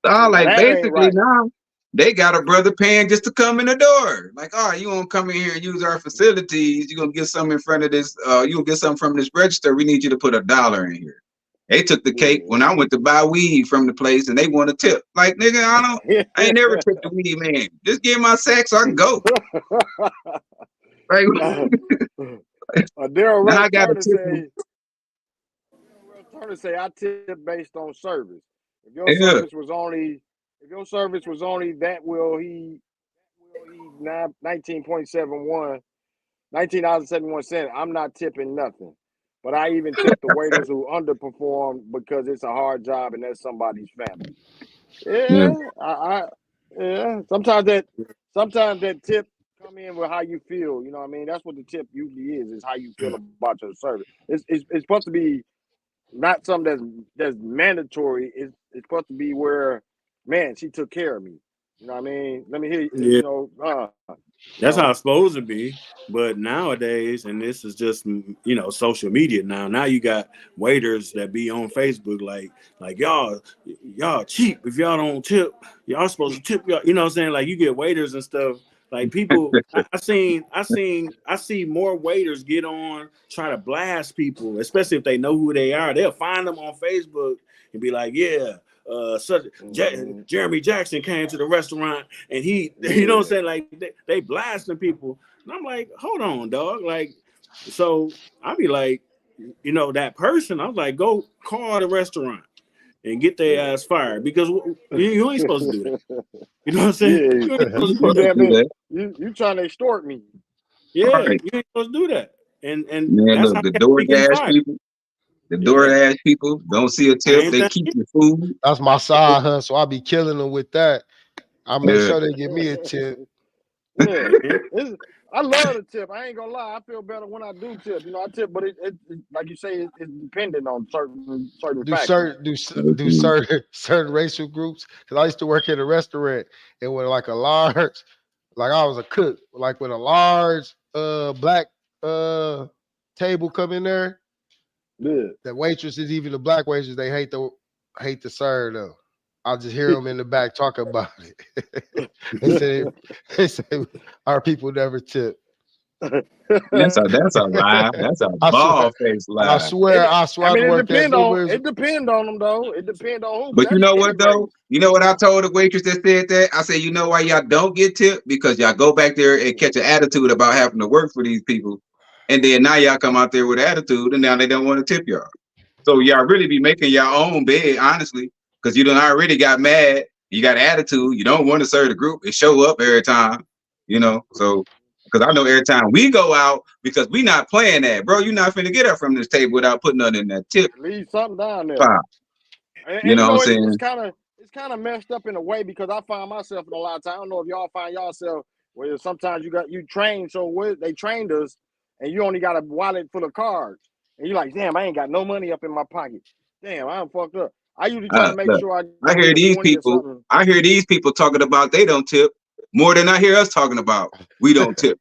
So Now like that ain't basically right. now they got a brother paying just to come in the door. Like, oh, you won't come in here and use our facilities. You're gonna get something in front of this, you gonna get something from this register. We need you to put $1 in here. They took the cake when I went to buy weed from the place and they want a tip. Like, nigga, Yeah. I ain't never tipped the weed man. Just give my sack so I can go. Like Daryl now Ray I gotta tip him. Turner say I tip based on service. If your Yeah. service was only that will he 19.71 $19.71. I'm not tipping nothing. But I even tip the waiters who underperform because it's a hard job and that's somebody's family. Yeah. Yeah. Sometimes that tip come in with how you feel. You know what I mean? That's what the tip usually is how you feel about your service. It's supposed to be not something that's mandatory. It's supposed to be where, man, she took care of me. You know what I mean? Let me hear Yeah. That's how it's supposed to be. But nowadays, and this is just social media now. Now you got waiters that be on Facebook like y'all cheap. If y'all don't tip, y'all supposed to tip y'all. You know what I'm saying? Like you get waiters and stuff. Like people, I see more waiters get on try to blast people, especially if they know who they are. They'll find them on Facebook and be like, yeah. Jeremy Jackson came to the restaurant and he, you know what I'm saying? Like they blasting people. And I'm like, hold on, dog. Like, so I'll be like, that person, I was like, go call the restaurant and get their ass fired because you ain't supposed to do that. You know what I'm saying? Yeah, You ain't supposed to you do that. damn it. You trying to extort me. Yeah, Right. you ain't supposed to do that. And Man, that's look, how the we getting DoorDash fired. people, the Yeah. DoorDash people don't see a tip. Same They thing. keep your food. That's my side hustle. I be killing them with that. I make Yeah. sure they give me a tip. Yeah, I love the tip. I ain't gonna lie. I feel better when I do tip. I tip, but it like you say, it's dependent on certain Do factors. certain racial groups? Because I used to work at a restaurant and when like a large, like I was a cook, like when a large black table come in there, Yeah. the waitresses, even the black waitresses, they hate to serve them. I'll just hear them in the back talk about it. they say our people never tip. That's a lie. That's a I swear, ball face I lie. swear, I swear I worked at numerous. It depend on them though. It depend on who. But you That's know any what though? race. You know what I told the waitress that said that? I said, you know why y'all don't get tipped? Because y'all go back there and catch an attitude about having to work for these people. And then now y'all come out there with attitude and now they don't want to tip y'all. So y'all really be making your own bed, honestly, because you done already got mad. You got attitude. You don't want to serve the group and show up every time, So, because I know every time we go out, because we not playing that, bro. You're not finna get up from this table without putting nothing in that tip Leave something down there. pile. You And know what I'm it's saying? kind of messed up in a way because I find myself in a lot of times. I don't know if y'all find yourself where sometimes you train they trained us and you only got a wallet full of cards and you're like, damn, I ain't got no money up in my pocket. Damn, I'm fucked up. I usually try to make Look, sure I I get hear a these 20 or people. something. I hear these people talking about they don't tip more than I hear us talking about we don't tip.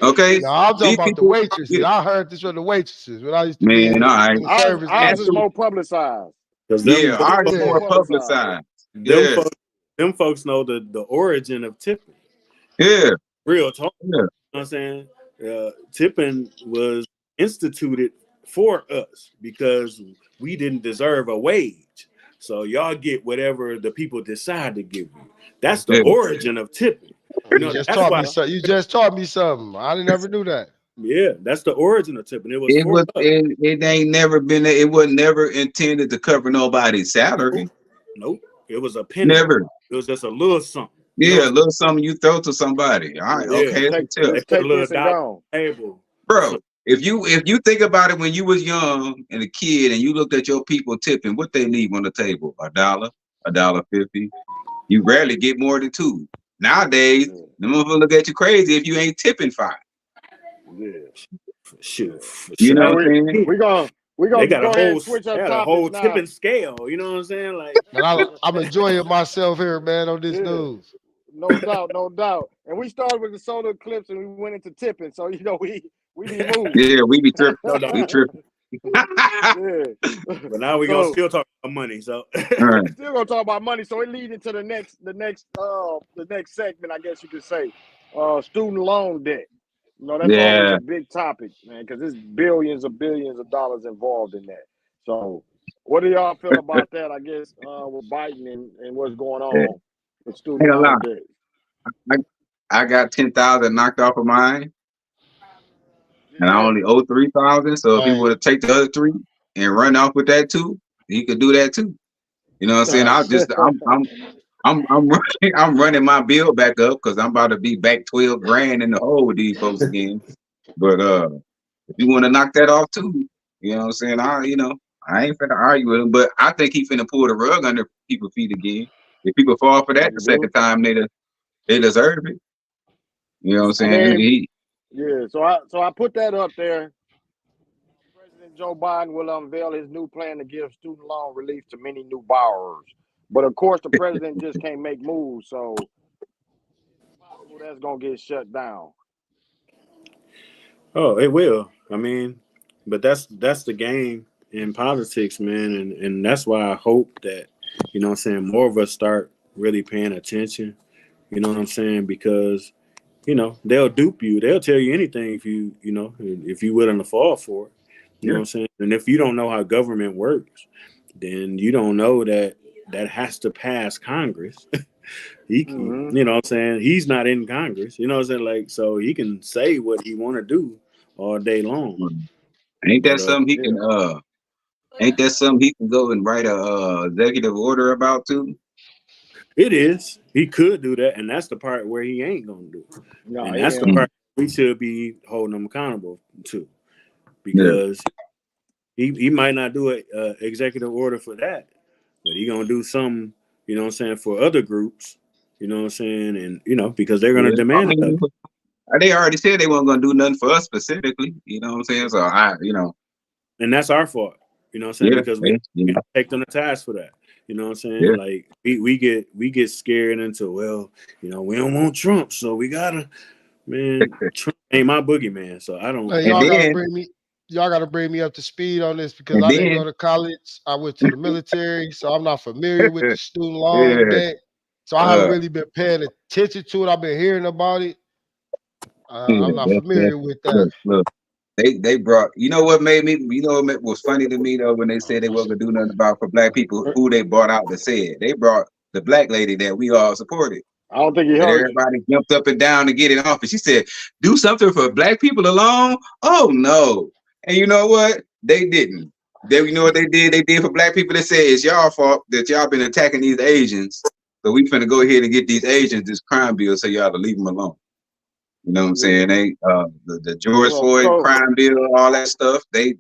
Okay, No, I'm talking these about the people, waitresses. I heard this from the waitresses when I used to be man. in All right, the service Ours is industry. more publicized. Because yeah, It's ours is more more Yeah. publicized. publicized. them Yeah, folks, them folks know the origin of tipping. yeah, Real talk. yeah. You know what I'm saying? Tipping was instituted for us because we didn't deserve a wage. So y'all get whatever the people decide to give you. That's the Yeah. origin of tipping. You just That's taught why. me something. You just taught me something. I never knew that. Yeah, that's the origin of tipping. It was It for was. us. It ain't never been. It was never intended to cover nobody's salary. Nope. It was a penny. Never. It was just a little something. Yeah, a little something you throw to somebody. All right, Yeah. okay, it's a tip, They Just put a take little this and dollar on go. the table or bro. something. If you think about it, when you was young and a kid, and you looked at your people tipping, what they leave on the table? $1, $1.50. You rarely get more than two. Nowadays, the motherfucker look at you crazy if you ain't tipping 5. Yeah. Shoot. You know Hey, what I'm saying? we gonna They got go ahead and switch they our got a topics whole now. tipping scale. You know what I'm saying? Like, And I'm enjoying myself here, man, on this Yeah. news. No doubt, no doubt. And we started with the solar eclipse and we went into tipping. So we be moving. Yeah, we be tripping. no, We tripping. Yeah. but now we gonna still talk about money. So All right. Still gonna talk about money. So it leads into the next segment, I guess you could say. Student loan debt. You know, that's always Yeah. a big topic, man, because there's billions of dollars involved in that. So what do y'all feel about that, I guess, with Biden and what's going Yeah. on with student Ain't a loan lot. debt? I got 10,000 knocked off of mine, and I Yeah. only owe 3,000. So if he Right. would have taken the other 3 and run off with that too, he could do that too. You know what I'm saying? I'm running, I'm running my bill back up because I'm about to be back 12 grand in the hole with these folks again. But if you want to knock that off too, you know what I'm saying? I ain't finna argue with him, but I think he finna pull the rug under people's feet again. If people fall for that the second time, they deserve it. You know what I'm saying? Yeah, so I put that up there. President Joe Biden will unveil his new plan to give student loan relief to many new borrowers. But of course, the president just can't make moves, so it's possible that's gonna get shut down. oh, it will. I mean, but that's the game in politics, man, and that's why I hope that, you know what I'm saying, more of us start really paying attention. You know what I'm saying? Because, you know, they'll dupe you. They'll tell you anything if you're willing to fall for it. You know what I'm saying? And if you don't know how government works, then you don't know that has to pass Congress. Mm-hmm. You know what I'm saying? He's not in Congress. You know what I'm saying? Like, so he can say what he want to do all day long. Ain't that But something he can Ain't that something he can go and write a executive order about too? it is. He could do that, and that's the part where he ain't gonna do. No, And he that's the ain't. part we should be holding him accountable to, Yeah. because he might not do a executive order for that, but he gonna do something. You know what I'm saying, for other groups. You know what I'm saying, and because they're gonna Yeah. demand it. They already said they weren't gonna do nothing for us specifically. You know what I'm saying? So And that's our fault. You know what I'm saying, because we yeah. take them to task for that. You know what I'm saying? Yeah. Like we get scared into, well, we don't want Trump, so we gotta, man, Trump ain't my boogeyman, so I don't. Hey, y'all gotta bring me up to speed on this because I didn't go to college. I went to the military, so I'm not familiar with the student loan debt. So I haven't really been paying attention to it. I've been hearing about it. I'm not familiar with that. Look, they brought. You know what made me? You know what was funny to me though when they said they wasn't gonna do nothing about for black people. Who they brought out to say it? They brought the black lady that we all supported. I don't think he And heard everybody jumped up and down to get in office. She said, "Do something for black people alone." Oh no! And you know what? They didn't. You know what they did? They did for black people. They said it's y'all fault that y'all been attacking these Asians. So we finna go ahead and get these Asians this crime bill, so y'all to leave them alone. You know what I'm saying? They the George Floyd crime bill, all that stuff. They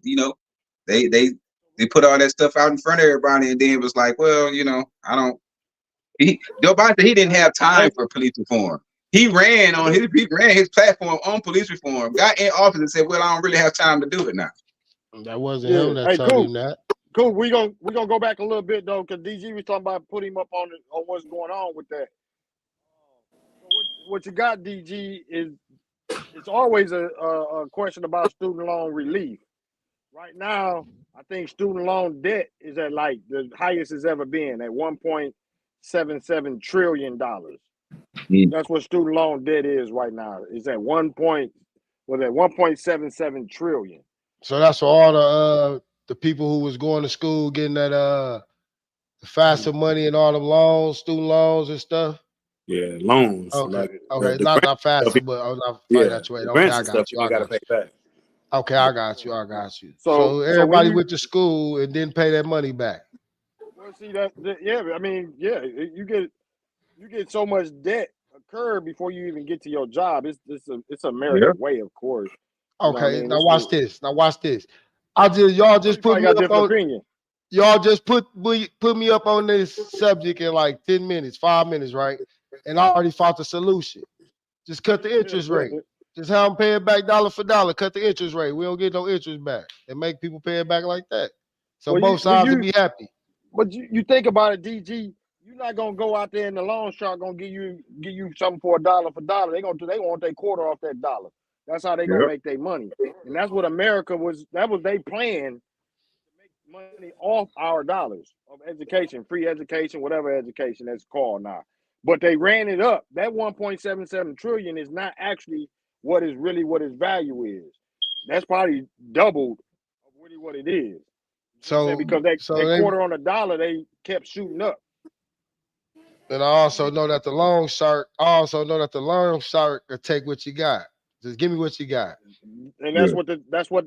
they put all that stuff out in front of everybody, and then it was like, well, I don't. Joe Biden said he didn't have time for police reform. He ran his platform on police reform. Got in office and said, well, I don't really have time to do it now. That wasn't him that told him that. Cool. We gonna go back a little bit though, because DG was talking about putting him up on what's going on with that. What you got, DG, is it's always a question about student loan relief. Right now, I think student loan debt is at like the highest it's ever been at $1.77 trillion. That's what student loan debt is right now. It's at 1.77 trillion. So that's for all the people who was going to school getting that the FAFSA money and all them loans, student loans and stuff. Yeah, loans. Okay, like okay, the not FAFSA, but not financial aid. Okay, I got you. Pay back. Okay, I got you. So everybody went to school and didn't pay that money back. Well, see I mean, you get so much debt occur before you even get to your job. It's American way, of course. Okay, now watch this. Y'all just put me up on opinion. Y'all just put me up on this subject in like 10 minutes, 5 minutes, right? And I already found the solution. Just cut the interest rate. Just have them pay it back dollar for dollar. Cut the interest rate. We don't get no interest back, and make people pay it back like that. So both sides will be happy. But you think about it, DG. You're not gonna go out there and the loan shark gonna give you something for $1 for $1. They want their quarter off that dollar. That's how they gonna make their money. And that's what America was. That was their plan to make money off our dollars of education, free education, whatever education that's called now. But they ran it up. That 1.77 trillion is not actually what its value is. That's probably doubled of really what it is. So because they quarter on a dollar, they kept shooting up. And I also know that the loan shark will take what you got. Just give me what you got. And that's what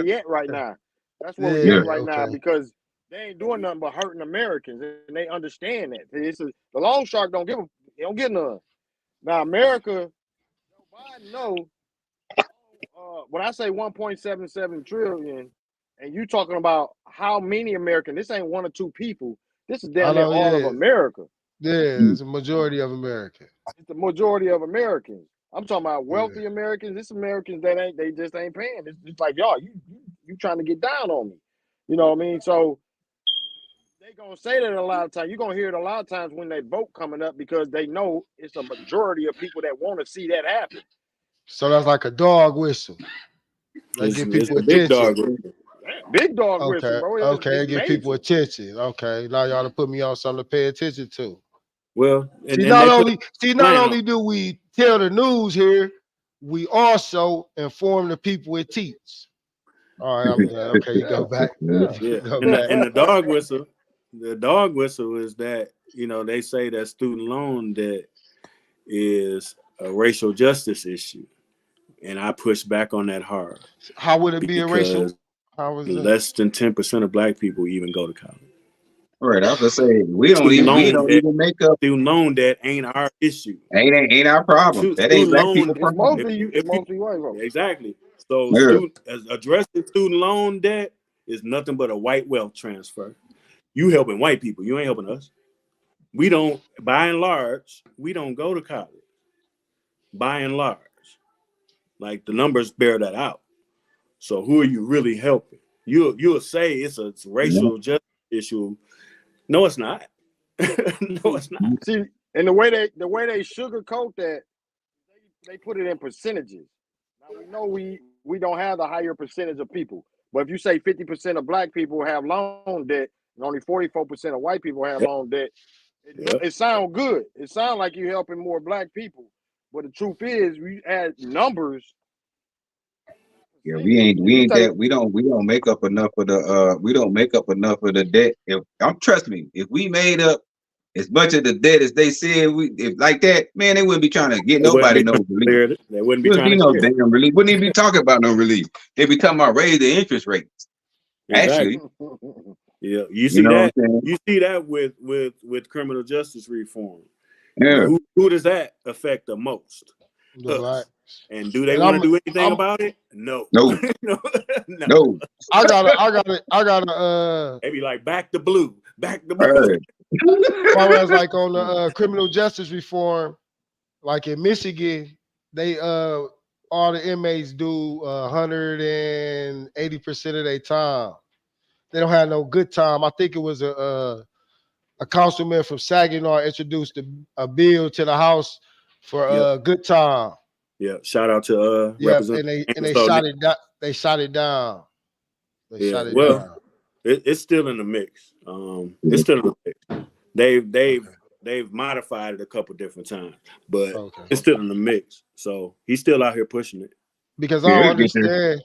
we at right now. That's what we at right now, because they ain't doing nothing but hurting Americans, and they understand that. The loan shark don't get none. Now America, Biden know. When I say 1.77 trillion, and you talking about how many Americans, this ain't one or two people. This is damn near all of America. Yeah, it's a majority of Americans. It's the majority of Americans. I'm talking about wealthy Americans. This Americans they just ain't paying. It's just like, y'all, you trying to get down on me. You know what I mean? So they gonna say that a lot of times. You're gonna hear it a lot of times when they vote coming up, because they know it's a majority of people that want to see that happen. So that's like a dog whistle. They give people attention. Big dog whistle, bro. Okay, give people attention. Okay, now y'all to put me on something to pay attention to. Well, not only do we tell the news here, we also inform the people it teach. All right, okay, you go back. And the dog whistle is that, they say that student loan debt is a racial justice issue, and I push back on that hard. How would it be a racial? Less than 10% of black people even go to college. All right, I was gonna say we don't even make up. Student loan debt ain't our issue. Ain't our problem. That ain't black people problem. Mostly white folks. Exactly. So addressing student loan debt is nothing but a white wealth transfer. You helping white people. You ain't helping us. We don't, by and large, we don't go to college. By and large. Like, the numbers bear that out. So who are you really helping? You'll say it's a racial justice issue. No, it's not. No, it's not. See, and the way they sugarcoat that, they put it in percentages. Now we know we don't have the higher percentage of people, but if you say 50% of black people have loan debt and only 44% of white people have loan debt, it sounds good. It sounds like you're helping more black people, but the truth is, we add numbers. Yeah, we don't make up enough of the debt. Trust me, if we made up as much of the debt as they said, if like that, man, they wouldn't be trying to get nobody no relief. They wouldn't be trying to no damn relief. Wouldn't even be talking about no relief. They'd be talking about raise the interest rates. Exactly. Actually, yeah, you see that with criminal justice reform. Yeah, who does that affect the most? And do they want to do anything about it? No. No. No. I gotta maybe like back the blue. Whereas like on the criminal justice reform, like in Michigan, they all the inmates do 180% of their time. They don't have no good time. I think it was a councilman from Saginaw introduced a bill to the House for good time. Yeah, shout out to and they shot it down. They shot it down. It's still in the mix. It's still in the mix. They've modified it a couple different times, but it's still in the mix. So he's still out here pushing it. Because I don't understand.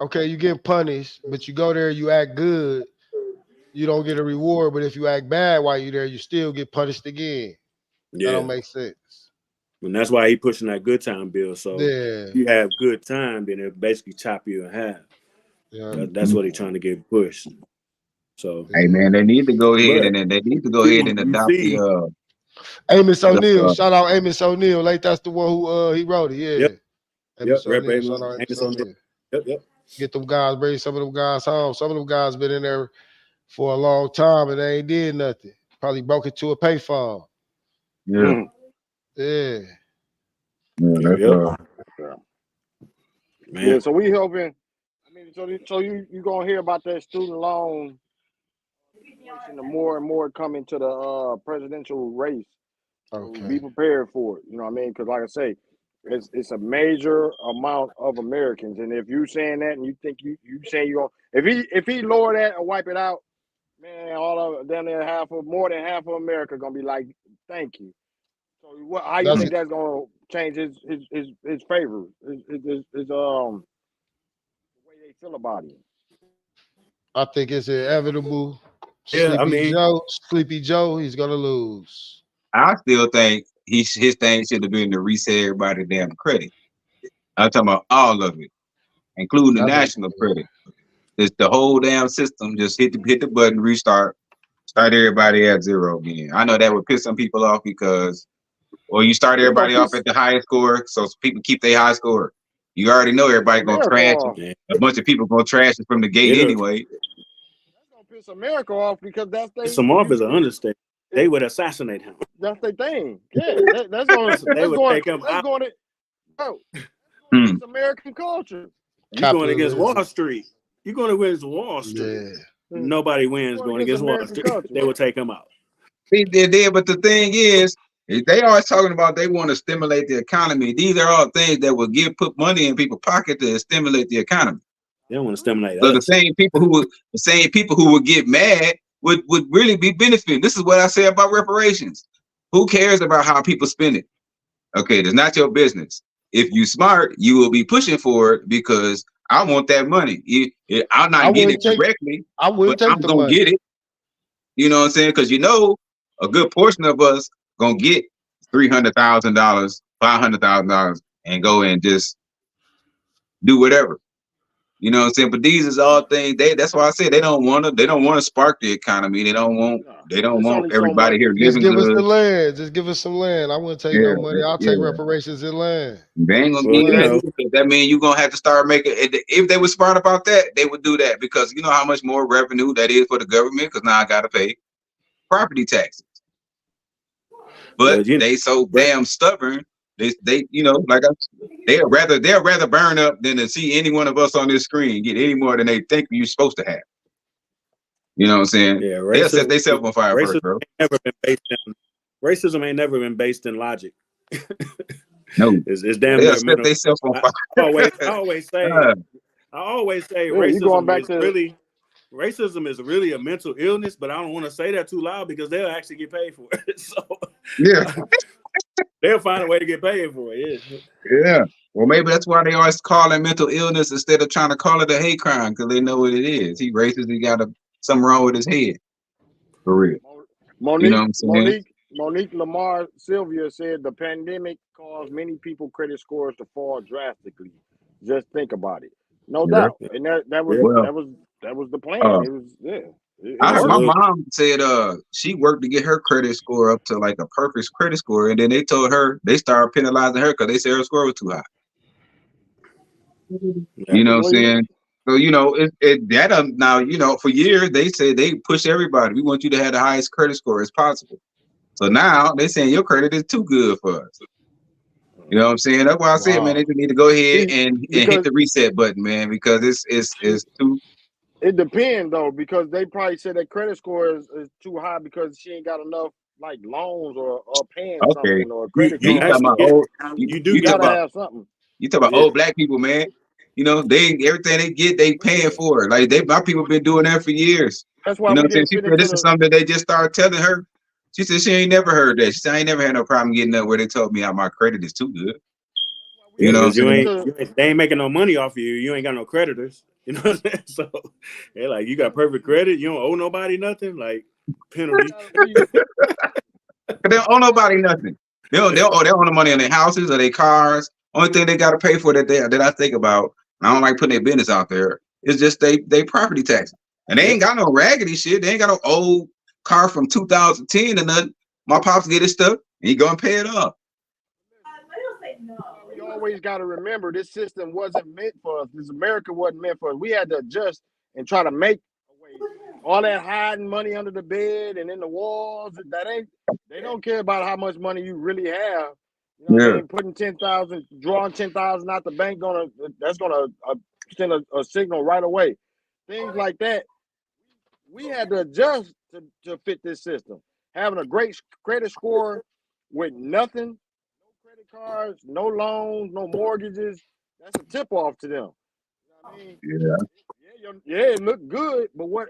Okay, you get punished, but you go there, you act good, you don't get a reward. But if you act bad while you're there, you still get punished again. That don't make sense. And that's why he's pushing that good time bill. So if you have good time, then it'll basically chop you in half. Yeah. That's what he's trying to get pushed. So hey man, they need to go ahead and adopt the Amos O'Neal. Shout out Amos O'Neal. Like that's the one who he wrote it. Yeah. Amos O'Neal. Yep. Get them guys, bring some of them guys home. Some of them guys been in there for a long time and they ain't did nothing. Probably broke it to a payphone. Yeah. Yeah. Yeah. Man. Yeah, so we hoping. I mean, so you gonna hear about that student loan situation, the more and more coming to the presidential race. So be Okay. prepared for it. You know what I mean? Because like I say, it's a major amount of Americans, and if you saying that and you think you saying you gonna if he lower that and wipe it out, man, all of down there more than half of America gonna be like, thank you. So how you That's think that's gonna change his favor, the way they feel about him? I think it's inevitable. Yeah, I mean, Sleepy Joe, he's gonna lose. I still think his thing should have been to reset everybody damn credit. I'm talking about all of it, including the I think national credit. It's the whole damn system. Just hit the button, restart, start everybody at zero again. I know that would piss some people off because, or you start It's gonna everybody off piss at the highest score, so people keep their high score. You already know everybody gonna America trash off. it. A bunch of people gonna trash it from the gate it'll anyway. That's gonna piss America off because that's piss them off as an understatement. They would assassinate him. That's their thing. Yeah, that's going. They would take him That's out. going to. Bro, Hmm. it's American culture. You going against Capitalism. Wall Street. You going against Wall Street. Yeah. Nobody wins going against Wall American Street. culture. They will take him out. They did, but the thing is, they always talking about they want to stimulate the economy. These are all things that will put money in people's pocket to stimulate the economy. They don't want to stimulate So us. the same people who would get mad would really be benefiting. This is what I say about reparations. Who cares about how people spend it? Okay, it's not your business. If you smart, you will be pushing for it because I want that money. I'm not getting it directly, but I'm gonna get it. You know what I'm saying? Because a good portion of us gonna get $300,000, $500,000, and go and just do whatever. You know what I'm saying? But these is all things that's why I say they don't want to spark the economy. They don't want everybody here living Just give us good. the land. Just give us some land. I wouldn't take no money. I'll take reparations in land. They ain't gonna get that. That means you're gonna have to start making. If they were smart about that, they would do that because you know how much more revenue that is for the government. Because now I gotta pay property taxes. But they so damn stubborn. They they'll rather burn up than to see any one of us on this screen get any more than they think you're supposed to have. You know what I'm saying? Yeah, they'll set themselves on fire first, bro. Racism ain't never been based in logic. No, it's damn. They'll set themselves on fire. I always say racism is really a mental illness, but I don't want to say that too loud because they'll actually get paid for it. So yeah, they'll find a way to get paid for it. Yeah. Well, maybe that's why they always call it mental illness instead of trying to call it a hate crime because they know what it is. He racist. He got something wrong with his head. For real. Monique, you know what I'm saying? Monique Lamar Sylvia said the pandemic caused many people credit scores to fall drastically. Just think about it. No doubt. And that was the plan. It was my mom said she worked to get her credit score up to like a perfect credit score, and then they told her they started penalizing her because they said her score was too high. You know what I'm saying? So now for years they said they push everybody. We want you to have the highest credit score as possible. So now they saying your credit is too good for us. You know what I'm saying? That's why I said, man, they just need to go ahead and hit the reset button, man, because it's too. It depends though, because they probably said that credit score is too high because she ain't got enough like loans or paying something or credit cards. You gotta have something. You talk about old black people, man. You know, everything they get, they paying for it. Like my people been doing that for years. That's why you know what I'm saying? She said this is something that they just started telling her. She said she ain't never heard that. She said I ain't never had no problem getting up where they told me how my credit is too good. You know what I'm saying? They ain't making no money off of you. You ain't got no creditors. You know what I'm saying? So they're like, you got perfect credit. You don't owe nobody nothing. Like penalty. They don't owe nobody nothing. They owe the money on their houses or their cars. Only thing they got to pay for that I think about. I don't like putting their business out there. It's just they property tax, and they ain't got no raggedy shit. They ain't got no old car from 2010 or nothing. My pops get his stuff. And he go and pay it off. We always got to remember this system wasn't meant for us. This America wasn't meant for us. We had to adjust and try to make a way. All that hiding money under the bed and in the walls, they don't care about how much money you really have. You know what I Yeah. mean? Putting 10,000, drawing 10,000 out the bank, that's gonna send a signal right away. Things like that. We had to adjust to fit this system. Having a great credit score with nothing, no credit cards, no loans, no mortgages, that's a tip off to them. You know what I mean? Yeah. Yeah, it looked good, but what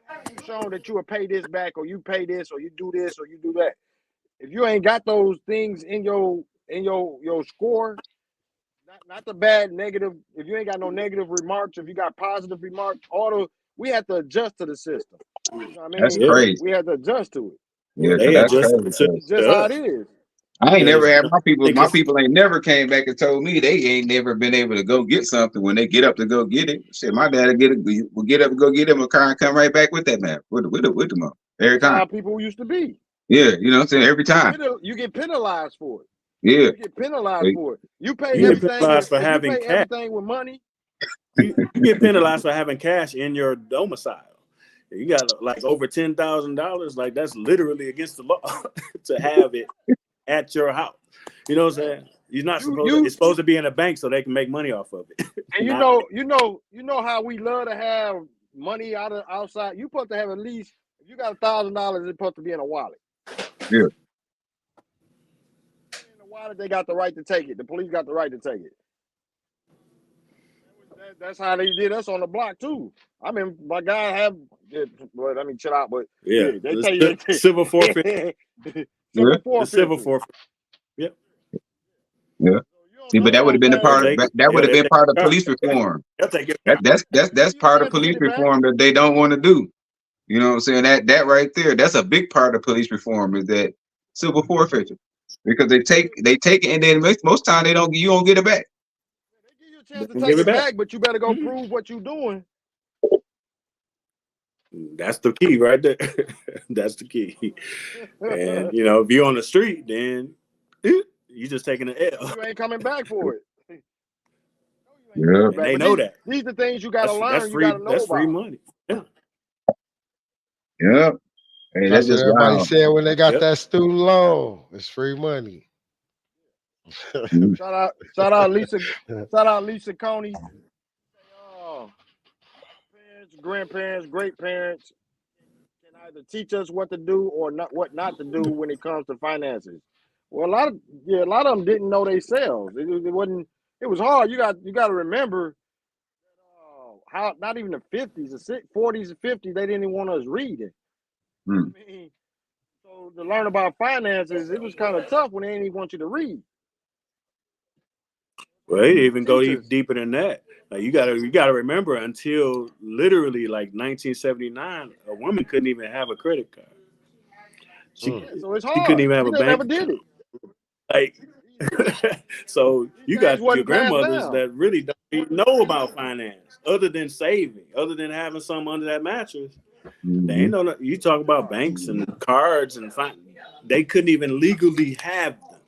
have you shown that you will pay this back, or you pay this, or you do this, or you do that? If you ain't got those things in your score, not the bad negative. If you ain't got no negative remarks, if you got positive remarks, we have to adjust to the system. You know what I That's mean? Yeah. crazy. We have to adjust to it. Yeah, Well, because they that's adjusted crazy. to, It's just to how it us is. I ain't never because had my because people ain't never came back and told me they ain't never been able to go get something when they get up to go get it. Shit, my dad will get up and go get him a car and come right back with that man with the money every That's how time. people used to be. Yeah, you know what I'm saying? Every time. You get penalized for it. Yeah. You get penalized for it. You pay you get everything penalized for if you having pay cash. everything with money. You get penalized for having cash in your domicile. You got like over $10,000. Like that's literally against the law to have it at your house. You know what I'm saying? You're not supposed to. It's supposed to be in a bank so they can make money off of it. And you know how we love to have money outside. You supposed to have at least, if you got $1,000, it's supposed to be in a wallet. Yeah. In the wallet, they got the right to take it. The police got the right to take it. That's how they did us on the block too. I mean, my guy have. Well, I mean, chill out, but Yeah, they tell you civil forfeit. civil forfeit. The civil forfeit. Yep. Yeah. See, but that would have been a part of that would have been part of police reform. They'll take it. That's part of police reform that they don't want to do. You know what I'm saying? That right there, that's a big part of police reform is that civil forfeiture. Because they take it and then most time you don't get it back. They give you a chance to take it back, but you better go prove what you're doing. That's the key right there. That's the key. And you know, if you're on the street, then you just taking an L. You ain't coming back for it. Yeah. And they know that. These are things you gotta learn. That's You free. gotta know That's about. free money. Yeah. Yeah. Hey, that's just everybody wild. said when they got that student loan, it's free money. Shout out Lisa Coney. Parents, grandparents, great parents can either teach us what to do or what not to do when it comes to finances. Well, a lot of them didn't know themselves. It wasn't. It was hard. You got to remember how not even the 50s, the 40s, and 50s, they didn't even want us reading. I mean, so to learn about finances, it was kind of tough when they didn't even want you to read. Well, they even go deeper than that. Like you gotta remember until literally like 1979, a woman couldn't even have a credit card. So it's hard. She couldn't even have a they bank. Never did it. Like, so you got your grandmothers that really don't even know about finance, other than saving, other than having something under that mattress. They ain't know. You talk about banks and cards and they couldn't even legally have them.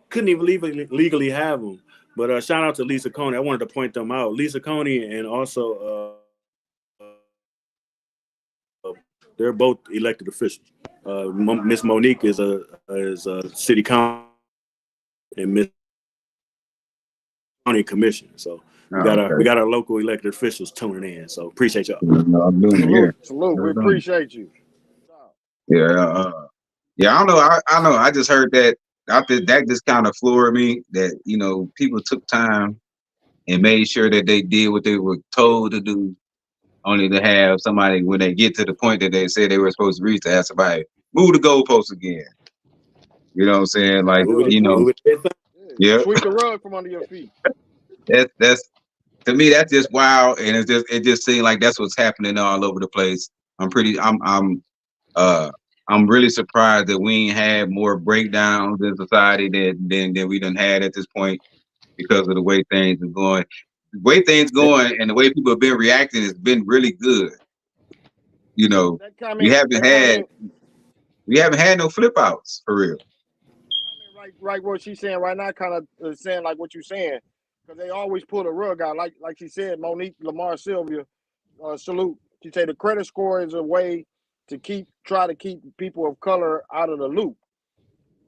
Couldn't even legally have them. But shout out to Lisa Coney. I wanted to point them out. Lisa Coney and also they're both elected officials. Miss Monique is a city council and Miss County Commission. So we got our local elected officials tuning in. So appreciate y'all. I'm doing it here. Salute. We appreciate you. Yeah. Yeah, I know. I just heard that. I think that just kind of floored me that, you know, people took time and made sure that they did what they were told to do, only to have somebody, when they get to the point that they said they were supposed to reach, to ask somebody, move the goalposts again. You know what I'm saying? Like, you know, yeah. Sweep the rug from under your feet. That's to me, that's just wild. And it just seemed like that's what's happening all over the place. I'm really surprised that we ain't had more breakdowns in society than we done had at this point because of the way things are going. The way things going and the way people have been reacting has been really good. You know, we haven't had no flip outs for real. Right, what she's saying right now, kind of saying like what you're saying, because they always pull the rug out. Like she said, Monique Lamar Sylvia, salute. She said the credit score is a way to try to keep people of color out of the loop.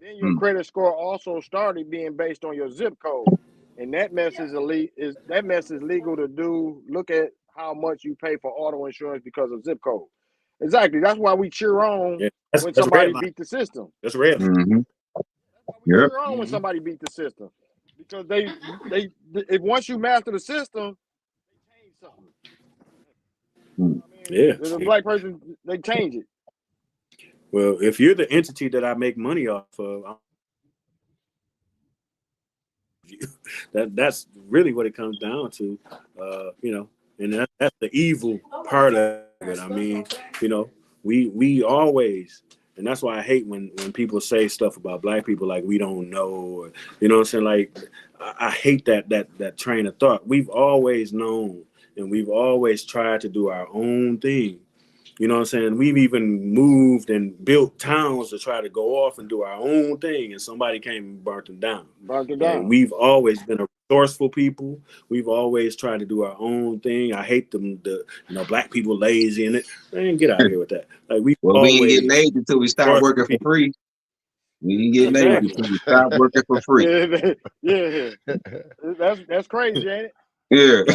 Then your credit score also started being based on your zip code, and that mess is legal to do. Look at how much you pay for auto insurance because of zip code. Exactly. That's why we cheer on when somebody beat the system. That's red. Mm-hmm. That's why we cheer on when somebody beat the system, because if once you master the system, they change something. Mm. There's a black person, they change it. Well, if you're the entity that I make money off of, that's really what it comes down to, and that's the evil part of it. I mean, we always, and that's why I hate when people say stuff about black people like we don't know, or, you know what I'm saying? Like, I hate that train of thought. We've always known, and we've always tried to do our own thing. You know what I'm saying? We've even moved and built towns to try to go off and do our own thing, and somebody came and burnt them down. And we've always been a resourceful people. We've always tried to do our own thing. I hate black people lazy and it. Man, get out of here with that. Like we ain't get lazy until we start working for free. We ain't get lazy until we start working for free. Yeah. That's crazy, ain't it? Yeah.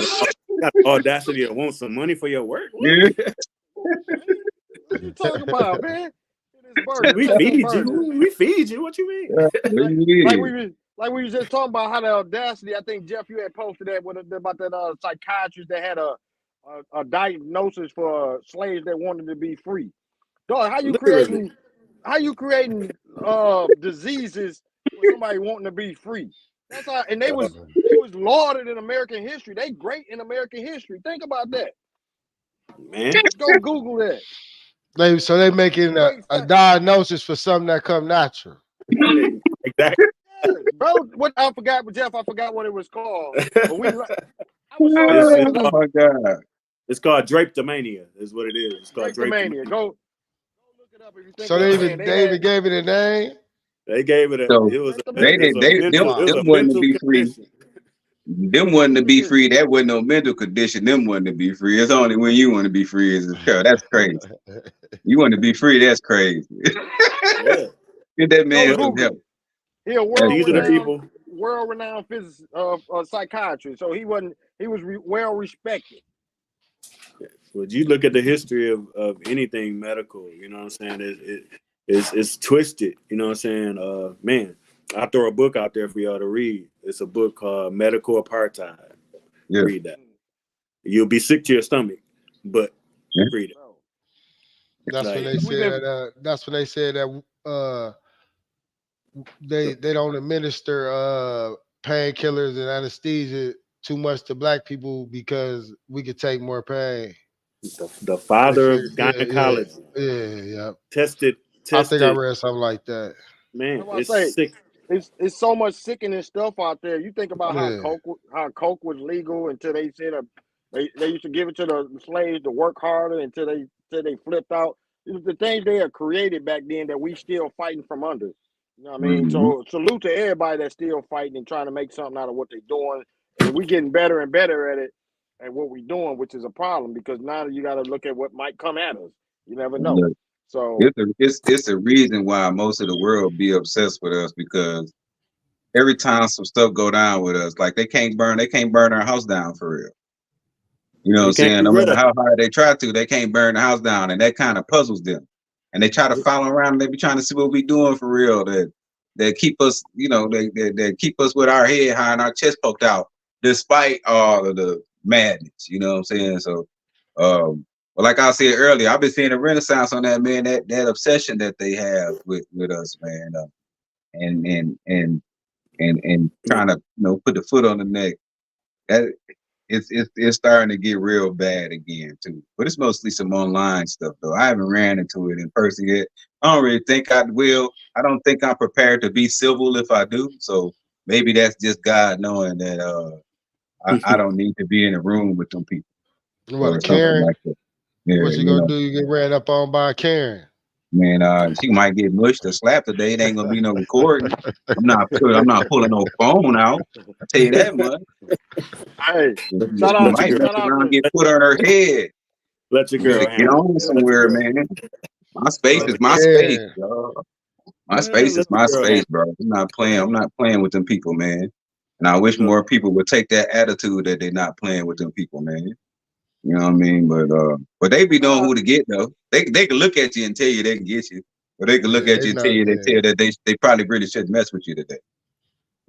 You got the audacity to want some money for your work. Yeah. What you talking about, man? We feed you. We feed you. What you mean? Like we was just talking about how the audacity. I think Jeff, you had posted that about that psychiatrist that had a diagnosis for slaves that wanted to be free. Dog, how you creating diseases for somebody wanting to be free? That's how, and they was lauded in American history. They great in American history. Think about that. Man, go Google that. They making a diagnosis for something that come natural. Exactly. Yeah, bro, I forgot what it was called. But oh my God. It's called drapetomania, is what it is. It's called drapetomania. Go look it up if you think. So they even gave it a name. They gave it a. So it was a them wasn't to be free. Them wasn't to be free. That wasn't no mental condition. Them wasn't to be free. It's only when you want to be free is a show. That's crazy. You want to be free? That's crazy. Get that man some help. He a world-renowned psychiatrist. So he was well respected. Would you look at the history of anything medical? You know what I'm saying? It's twisted. You know what I'm saying? Man, I throw a book out there for y'all to read. It's a book called Medical Apartheid. Yeah. Read that. You'll be sick to your stomach, but read it. That's when they said. That's when they said that they don't administer painkillers and anesthesia too much to black people because we could take more pain. The father of gynecology. Yeah. Tested. I think I read something like that. Man, it's sick. It's so much sickening stuff out there. You think about how coke was legal until they said they used to give it to the slaves to work harder until they flipped out. It was the things they had created back then that we still fighting from under. You know what I mean? Mm-hmm. So salute to everybody that's still fighting and trying to make something out of what they're doing. And we getting better and better at it, at what we're doing, which is a problem because now you got to look at what might come at us. You never know. Yeah. So it's a reason why most of the world be obsessed with us, because every time some stuff go down with us, like they can't burn our house down for real. You know what I'm saying? No matter how hard they try to, they can't burn the house down, and that kind of puzzles them. And they try to follow around, and they be trying to see what we doing for real. That keep us, they keep us with our head high and our chest poked out, despite all of the madness. You know what I'm saying? So, well, like I said earlier, I've been seeing a renaissance on that, man. That obsession that they have with us, man, and trying to put the foot on the neck. That it's starting to get real bad again too. But it's mostly some online stuff though. I haven't ran into it in person yet. I don't really think I will. I don't think I'm prepared to be civil if I do. So maybe that's just God knowing that I don't need to be in a room with them people. What, Karen? Like that. Yeah, what you gonna do? You get ran up on by Karen? Man, she might get mushed or slapped today. It ain't gonna be no recording. I'm not pulling no phone out. I'll tell you that much. Hey, shout out to get put on her head. Let your girl get on somewhere, man. My space is my space. My space is Let the my girl space, answer. bro. I'm not playing. I'm not playing with them people, man. And I wish Look, more people would take that attitude that they're not playing with them people, man. You know what I mean? But they be knowing Uh, who to get though. They can look at you and tell you they can get you, or they can look Yeah, at they you and tell know. you Yeah, that they probably really shouldn't mess with you today.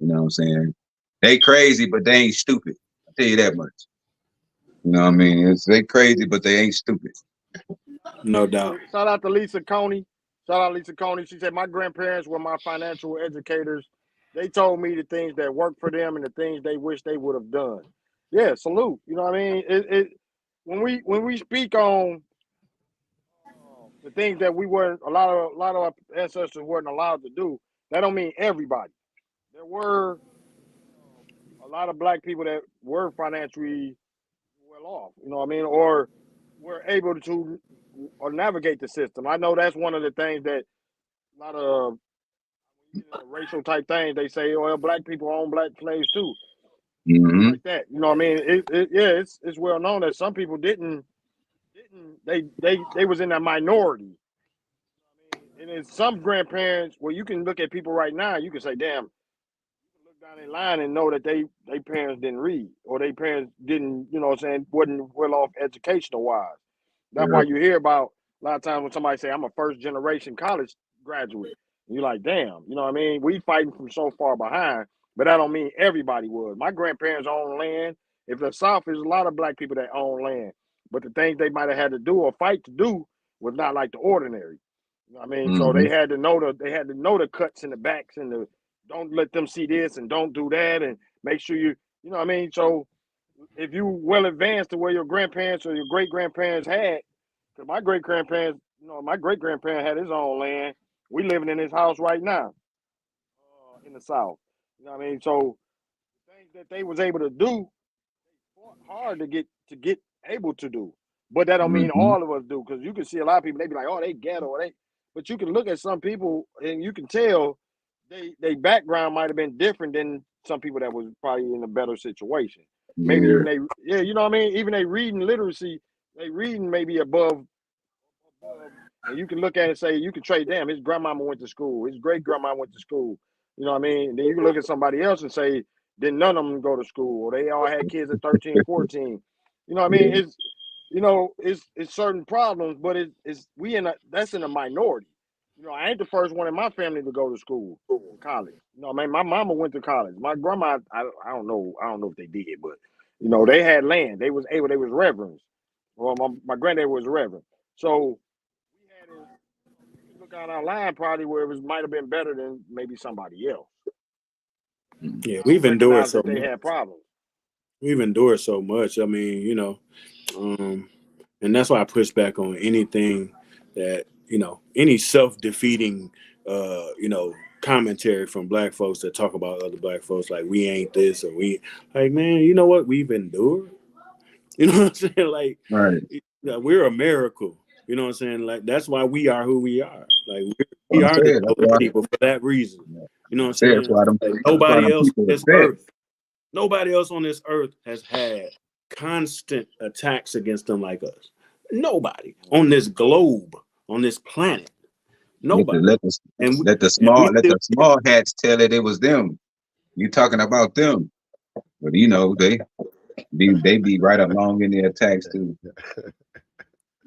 You know what I'm saying? They crazy, but they ain't stupid. I tell you that much. You know what I mean? They crazy, but they ain't stupid. no doubt. Shout out to Lisa Coney. Shout out Lisa Coney. She said my grandparents were my financial educators. They told me the things that worked for them and the things they wish they would have done. Yeah, salute. You know what I mean? When we speak on the things that we weren't a lot of our ancestors weren't allowed to do, that don't mean everybody. There were a lot of black people that were financially well off. You know what I mean? Or were able to or navigate the system. I know that's one of the things that a lot of racial type things they say, well, black people own black slaves too, stuff Mm-hmm. like that. You know what I mean? Yeah, it's well known that some people didn't they was in that minority. And then some grandparents, well, you can look at people right now, you can say, damn, look down in line and know that they parents didn't read or they parents didn't, you know what I'm saying, wasn't well off educational wise. That's why Yeah. you hear about a lot of times when somebody say I'm a first generation college graduate. You're like, damn, you know what I mean? We fighting from so far behind, but that don't mean everybody was. My grandparents own land. If the South is a lot of black people that own land, but the things they might have had to do or fight to do was not like the ordinary. You know what I mean? So Mm-hmm. they had to know the cuts in the backs and the don't let them see this and don't do that and make sure you know what I mean? So if you well advanced to where your grandparents or your great grandparents had, because my great grandparents, you know, my great grandparent had his own land. We living in his house right now in the South. You know what I mean? So things that they was able to do, fought hard to get able to do. But that don't mean Mm-hmm. all of us do, because you can see a lot of people. They be like, "Oh, they ghetto," or they. But you can look at some people and you can tell they background might have been different than some people that was probably in a better situation. Maybe Yeah. even yeah, you know what I mean. Even they reading literacy, they reading maybe above, and you can look at it and say you can trade. Damn, his grandmama went to school. His great grandma went to school. You know what I mean? And then you can look at somebody else and say, did none of them go to school, or they all had kids at 13, 14. You know what I mean? Yeah. It's certain problems, but it's we in a that's in a minority. You know, I ain't the first one in my family to go to school in college. You know, I mean, my mama went to college. My grandma, I don't know if they did, but you know, they had land. They was able. They was reverends. Well, my granddad was a reverend. So we had it. You can look out our line probably where it was might have been better than maybe somebody else. Yeah, But I we've don't endured recognize so that they much. had problems. We've endured so much. I mean, um, and that's why I push back on anything that any self-defeating, commentary from black folks that talk about other black folks like we ain't this or we like, man, you know what we've endured. You know what I'm saying? Like, Right. we're a miracle. You know what I'm saying? Like that's why we are who we are. Like we Well, I are the said that's chosen why. people for that reason. You know I what said I'm that's saying? why them. Like That's why nobody them else on people this upset. earth, nobody else on this earth has had constant attacks against them like us. Nobody on this globe, on this planet, Let the nobody. let the And we, let the and we small let still the small hats tell it was them. You talking about them, but they be right along in the attacks too.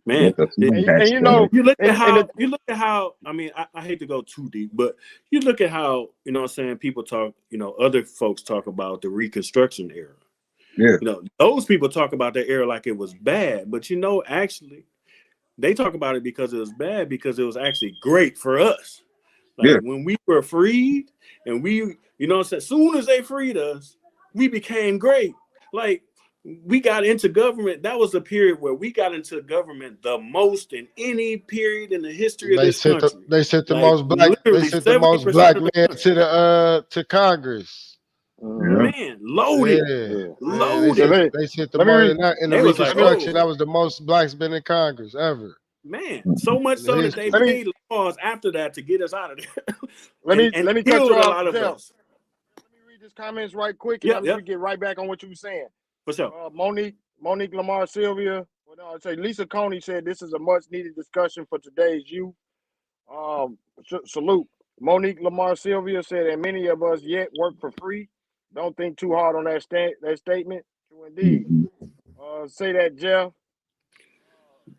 man. Let the small And hats you tell know, it. You look at how I mean I hate to go too deep, but you look at how what I'm saying people talk, other folks talk about the Reconstruction era. Yeah, Those people talk about that era like it was bad, but actually they talk about it because it was bad because it was actually great for us. yeah. Like when we were freed and we, as soon as they freed us, we became great. Like we got into government. That was the period where we got into government the most in any period in the history of this country. Like they literally sent the most 70% black of the men country. to Congress. Yeah. Man, Yeah, loaded, yeah. yeah, So loaded. they sent the let me money read. in the They was like, Reconstruction. That oh, was the most blacks been in Congress ever man, so much in the so that they history. Let me made laws after that to get us out of there, and let me cut you killed a off, lot of Jeff. us. Let me read this comments right quick, and Yep, then we yep, get right back on what you were saying. for sure. Monique Lamar Sylvia. Well, no, I'd say Lisa Coney said this is a much needed discussion for today's youth. Salute. Monique Lamar Sylvia said, and many of us yet work for free. Don't think too hard on that statement. True indeed. Mhm. Say that, Jeff.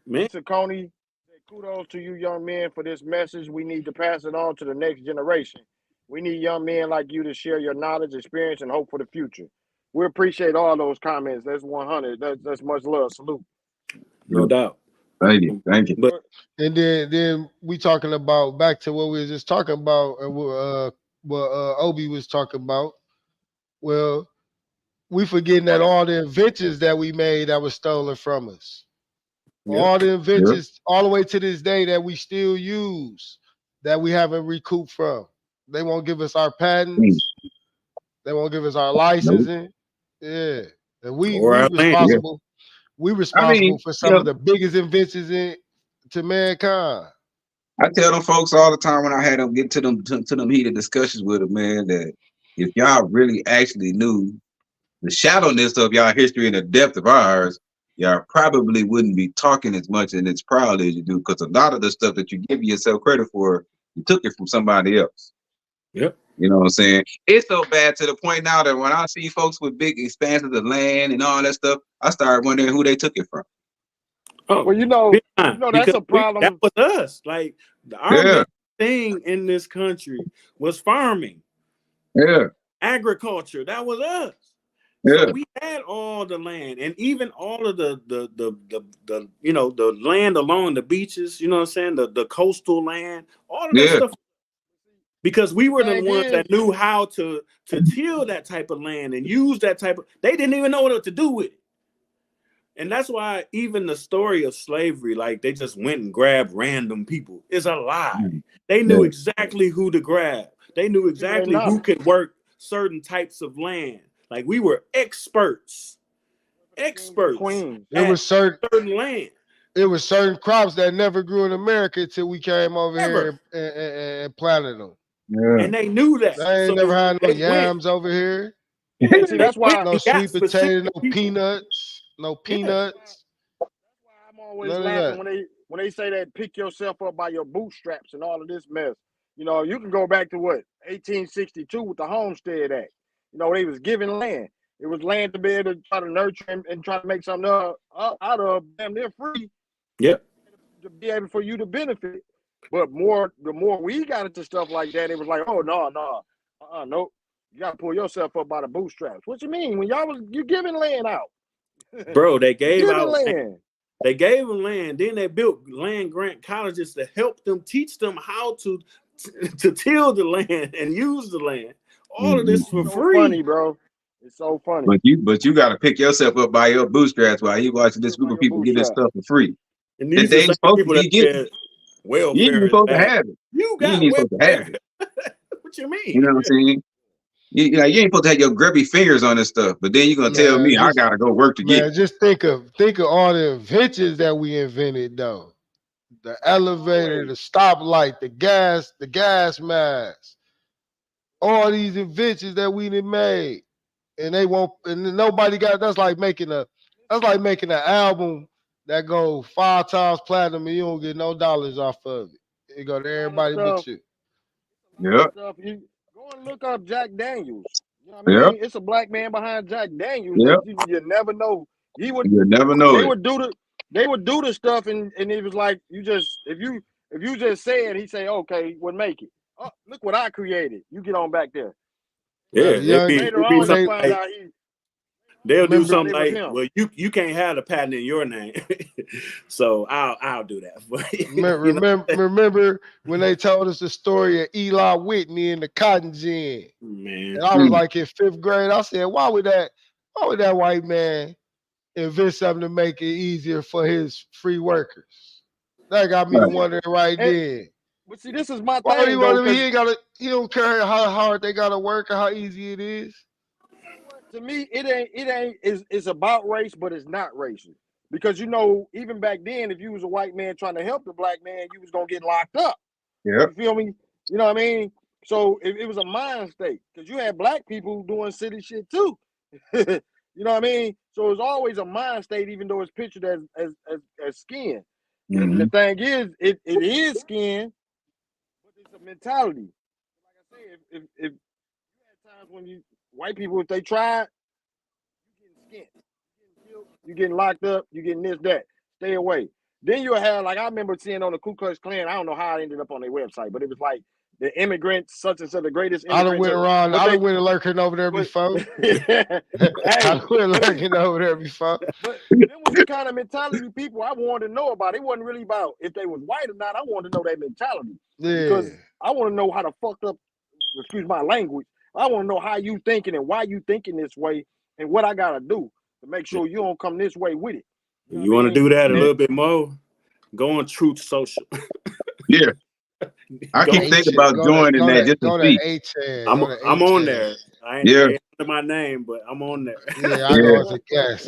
Man, Lisa Coney said, kudos to you young men for this message. We need to pass it on to the next generation. We need young men like you to share your knowledge, experience, and hope for the future. We appreciate all those comments. That's 100. That's much love. Salute. no doubt. Thank you. Thank you. But And then we talking about back to what we was just talking about, and what Obi was talking about. Well, we forgetting that all the inventions that we made that was stolen from us, yeah, all the Yeah. inventions, all the way to this day that we still use, that we haven't recouped from. They won't give us our Mm. patents. They won't give us our Nope. licensing. Yeah, and we or we our land. Yeah. responsible. We I responsible mean, for you some of know, the biggest inventions to mankind. I tell them folks all the time when I had them get to them heated discussions with them, man, that if y'all really actually knew the shallowness of y'all history and the depth of ours, y'all probably wouldn't be talking as much and as proudly as you do, because a lot of the stuff that you give yourself credit for, you took it from somebody else. Yep. You know what I'm saying? It's so bad to the point now that when I see folks with big expanses of land and all that stuff, I start wondering who they took it from. Oh, Well, big time. that's Because a that problem. was us. Like our Yeah, main thing in this country was farming, yeah, agriculture. That was us. So yeah, we had all the land, and even all of the the land along the beaches. You know what I'm saying? The coastal land, all of that yeah. stuff. Because we The were the thing ones is, that knew how to till that type of land and use that type of. They didn't even know what to do with it. And that's why even the story of slavery, like they just went and grabbed random people, is a lie. They knew Yeah. exactly who to grab. They knew people ain't exactly who knowledge. could work certain types of land. Like we were experts Kings and experts queens. It at was certain certain land. it was certain crops that never grew in America until we came over Ever. here and planted them. Yeah. And they knew that. They ain't So never had no they went. yams over here. Yeah, And see, they that's went why No and got sweet potato, specific no people. peanuts, no Yeah. peanuts, I'm always none of laughing that. when they say that pick yourself up by your bootstraps and all of this mess. You know, you can go back to what 1862 with the Homestead Act. You know, they was giving land. It was land to be able to try to nurture and try to make something out of damn near free Yep. to be able for you to benefit. But the more we got into stuff like that, it was like, oh no, nope. You gotta pull yourself up by the bootstraps. What you mean? When you giving land out. Bro, they You gave giving out land. land. They gave them land. Then they built land grant colleges to help them teach them how to till the land and use the land. All of this Mhm. for So funny, free. bro. It's so funny. But you got to pick yourself up by your bootstraps while you watching this group By of your people get this bootstrap. stuff for free And that these they are the ain't same supposed to people that be getting. said You ain't even welfare is supposed to bad. have it. You You ain't got even supposed to have welfare. it. What you You mean? know what I'm saying? You ain't supposed to have your grubby fingers on this stuff. But then you're gonna tell Man, me I gotta go work to get it. just think of all the inventions that we invented though. The elevator, Always. the stoplight, the gas mask, all these inventions that we done made. And they won't and nobody got that's like making an album that go 5 times platinum and you don't get no dollars off of it. It go to A lot of everybody but stuff. you. A lot of Yep, stuff. You go and look up Jack Daniels. You know what I yep, mean? It's a black man behind Jack Daniels yep. that you never know. He would You'll never know they it. would do the stuff and it was like you just if you just say it, he say, okay, we'll make it. Oh, look what I created. You get on back there. Man, Yeah, the young Later it'd be on when you they something find like out they'll do remember out something it was like, him. well, you can't have the patent in your name, so I'll do that for you. You know, remember when they told us the story of Eli Whitney and the cotton gin. man. And I was Mm. like in 5th grade. I said, why would that white man invent something to make it easier for his free workers? That got me to But Right. see, wondering right and, then. but see, this is my Why would he thing want though, to be? because He don't care how hard they gotta work or how easy it is. to me, it's about race, but it's not racist. Because you know, even back then, if you was a white man trying to help the black man, you was gonna get locked up. Yep. You feel me? You know what I mean? So it was a mind state because you had black people doing city shit too. You know what I mean? So it's always a mind state, even though it's pictured as skin. And Hmm. the thing is, it is skin, but it's a mentality. if you had times when white people, if they tried, you getting skint, you getting locked up, you getting this, that. Stay away. Then you have, like, I remember seeing on the Ku Klux Klan, I don't know how I ended up on their website, but it was like the immigrants, such and such, the greatest I done immigrants. went around. I done went lurking over there before. Yeah. I went lurking over there before. But them was the kind of mentality people I wanted to know about. It wasn't really about if they was white or not. I wanted to know their mentality. Yeah. Because I want to know how the fucked up, excuse my language, I want to know how you thinking and why you thinking this way and what I got to do to make sure you don't come this way with it. You want to do that a little bit more? Go on Truth Social. Yeah. I keep thinking about joining that just to see. I'm on there. I ain't under my name, but I'm on there. Yeah, I know it's a guess.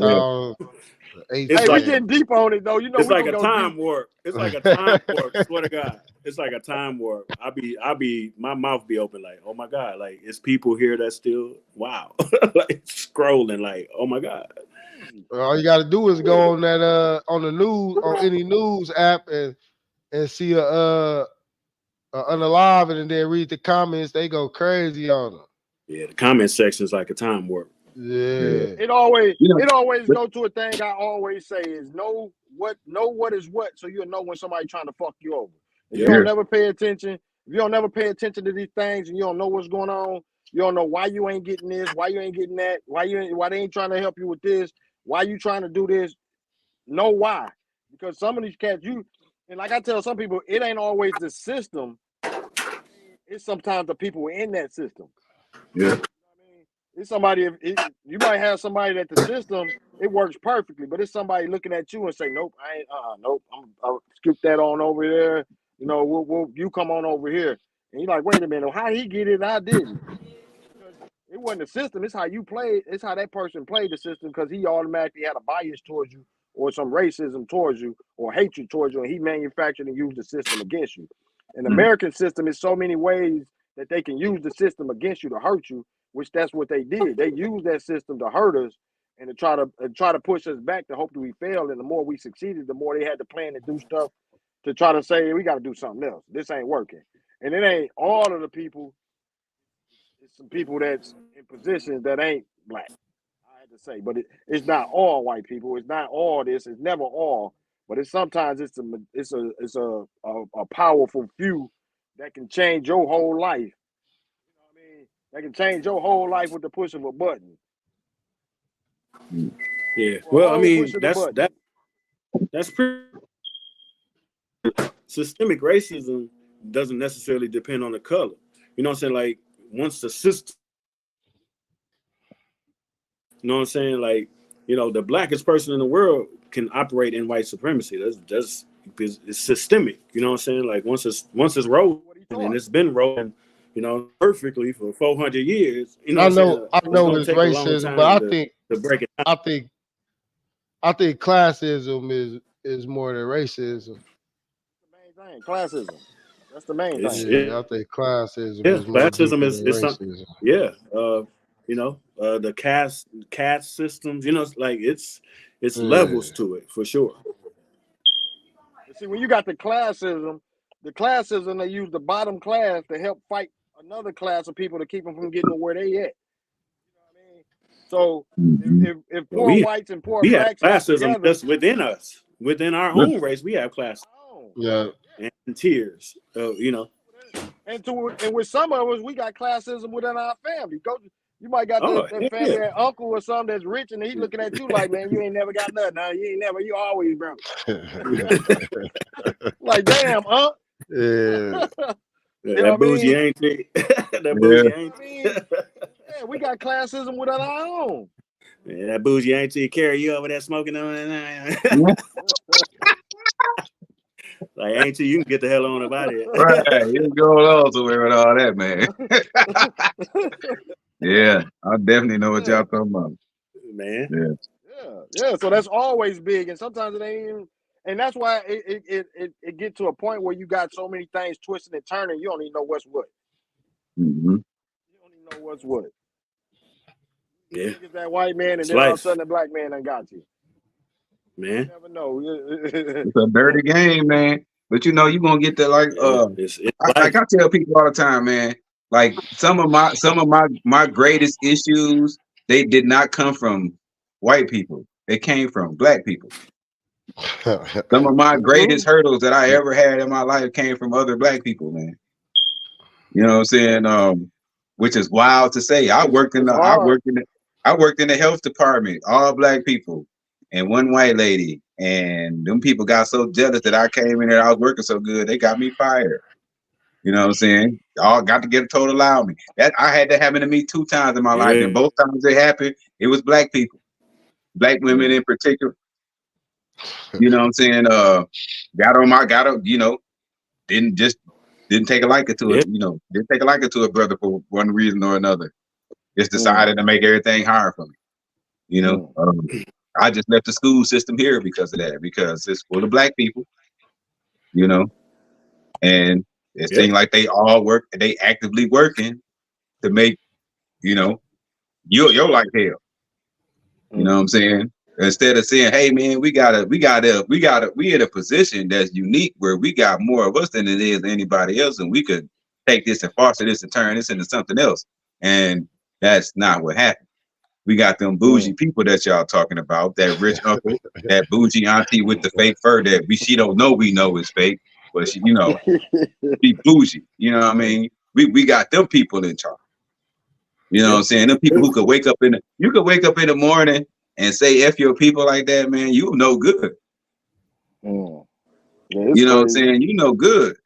Hey, we getting deep on it though. You know, it's like a time warp. It's like a time warp. Swear to God, it's like a time warp. My mouth be open like, oh my God, like it's people here that still like scrolling like, oh my God. All you got to do is go on that on the news, on any news app, and see a unalive, and then read the comments. They go crazy on them. Yeah, the comment section is like a time warp. Yeah. It always go to a thing I always say is know what is what, so you'll know when somebody trying to fuck you over. If you don't never pay attention, if you don't never pay attention to these things and you don't know what's going on, you don't know why you ain't getting this, why you ain't getting that, why they ain't trying to help you with this, why you trying to do this, know why. Because some of these cats, and like I tell some people, it ain't always the system, it's sometimes the people in that system. Yeah. It's somebody, you might have somebody that the system, it works perfectly, but it's somebody looking at you and say, nope, I ain't, nope, I'll scoop that on over there. You know, you come on over here. And you're like, wait a minute, how he get it? I didn't. It wasn't the system. It's how you played. It's how that person played the system because he automatically had a bias towards you or some racism towards you or hatred towards you, and he manufactured and used the system against you. And the American system is so many ways that they can use the system against you to hurt you, which that's what they did. They used that system to hurt us and to try to push us back to hope that we failed. And the more we succeeded, the more they had to plan and do stuff to try to say, we got to do something else. This ain't working. And it ain't all of the people. It's some people that's in positions that ain't black. I had to say, but it's not all white people. It's not all this. It's never all. But sometimes it's a powerful few that can change your whole life. You know what I mean? That can change your whole life with the push of a button. Yeah. Well, I mean, that's pretty. Systemic racism doesn't necessarily depend on the color. You know what I'm saying? Like once the system, you know what I'm saying? Like, you know, the blackest person in the world can operate in white supremacy. That's it's systemic. You know what I'm saying? Like once it's rolling, and it's been rolling, you know, perfectly for 400 years. You know, I know it's racism, but to break it down. I think classism is more than racism. That's the main thing. Classism. That's the main thing. Yeah, I think classism. Yeah, is more classism is racism. Something. Yeah. You know, the caste systems. You know, like it's levels to it for sure. See, when you got the classism they use the bottom class to help fight another class of people to keep them from getting to where they at. You know what I mean? So if poor whites and poor blacks have classism just within us, within our own race, we have class. Yeah, and tiers. You know, and with some of us, we got classism within our family. You might got that family uncle or something that's rich, and he's looking at you like, man, you ain't never got nothing. Huh? You always broke. Like, damn, huh? Yeah. That bougie auntie. That bougie auntie. Yeah, we got classism within our own. Yeah, that bougie auntie carry you over there smoking on it. Like, auntie, you can get the hell on about it. Right, you going on somewhere with all that, man. Yeah, I definitely know what y'all talking about, man. Yeah. So that's always big, and sometimes it ain't even. And that's why it get to a point where you got so many things twisting and turning, you don't even know what's what. Mm-hmm. You don't even know what's what. Yeah. It's that white man, and then all of a sudden the black man done got you. Man. You never know. It's a dirty game, man. But you know, you're gonna get that like I tell people all the time, man. Like some of my greatest issues, they did not come from white people. They came from black people. Some of my greatest hurdles that I ever had in my life came from other black people, man. You know what I'm saying? Which is wild to say. I worked in the health department, all black people, and one white lady. And them people got so jealous that I came in there, I was working so good, they got me fired. You know what I'm saying? All got to get a total allow me. That I had that happen to me 2 times in my life, and both times it happened, it was black people, black women in particular. You know what I'm saying? Didn't take a liking to it. You know, didn't take a liking to a brother for one reason or another. Just decided to make everything hard for me. You know, I just left the school system here because of that, because it's full of black people. You know, and it seems like they all work. They actively working to make your life hell. You know what I'm saying? Instead of saying, "Hey, man, we in a position that's unique where we got more of us than it is anybody else, and we could take this and foster this and turn this into something else." And that's not what happened. We got them bougie people that y'all talking about, that rich uncle, that bougie auntie with the fake fur that she don't know we know is fake, but she, be bougie. You know what I mean? We got them people in charge. You know what I'm saying? Them people who could wake up in the morning and say F your people like that, man, you know good. You know what I'm saying? You know good.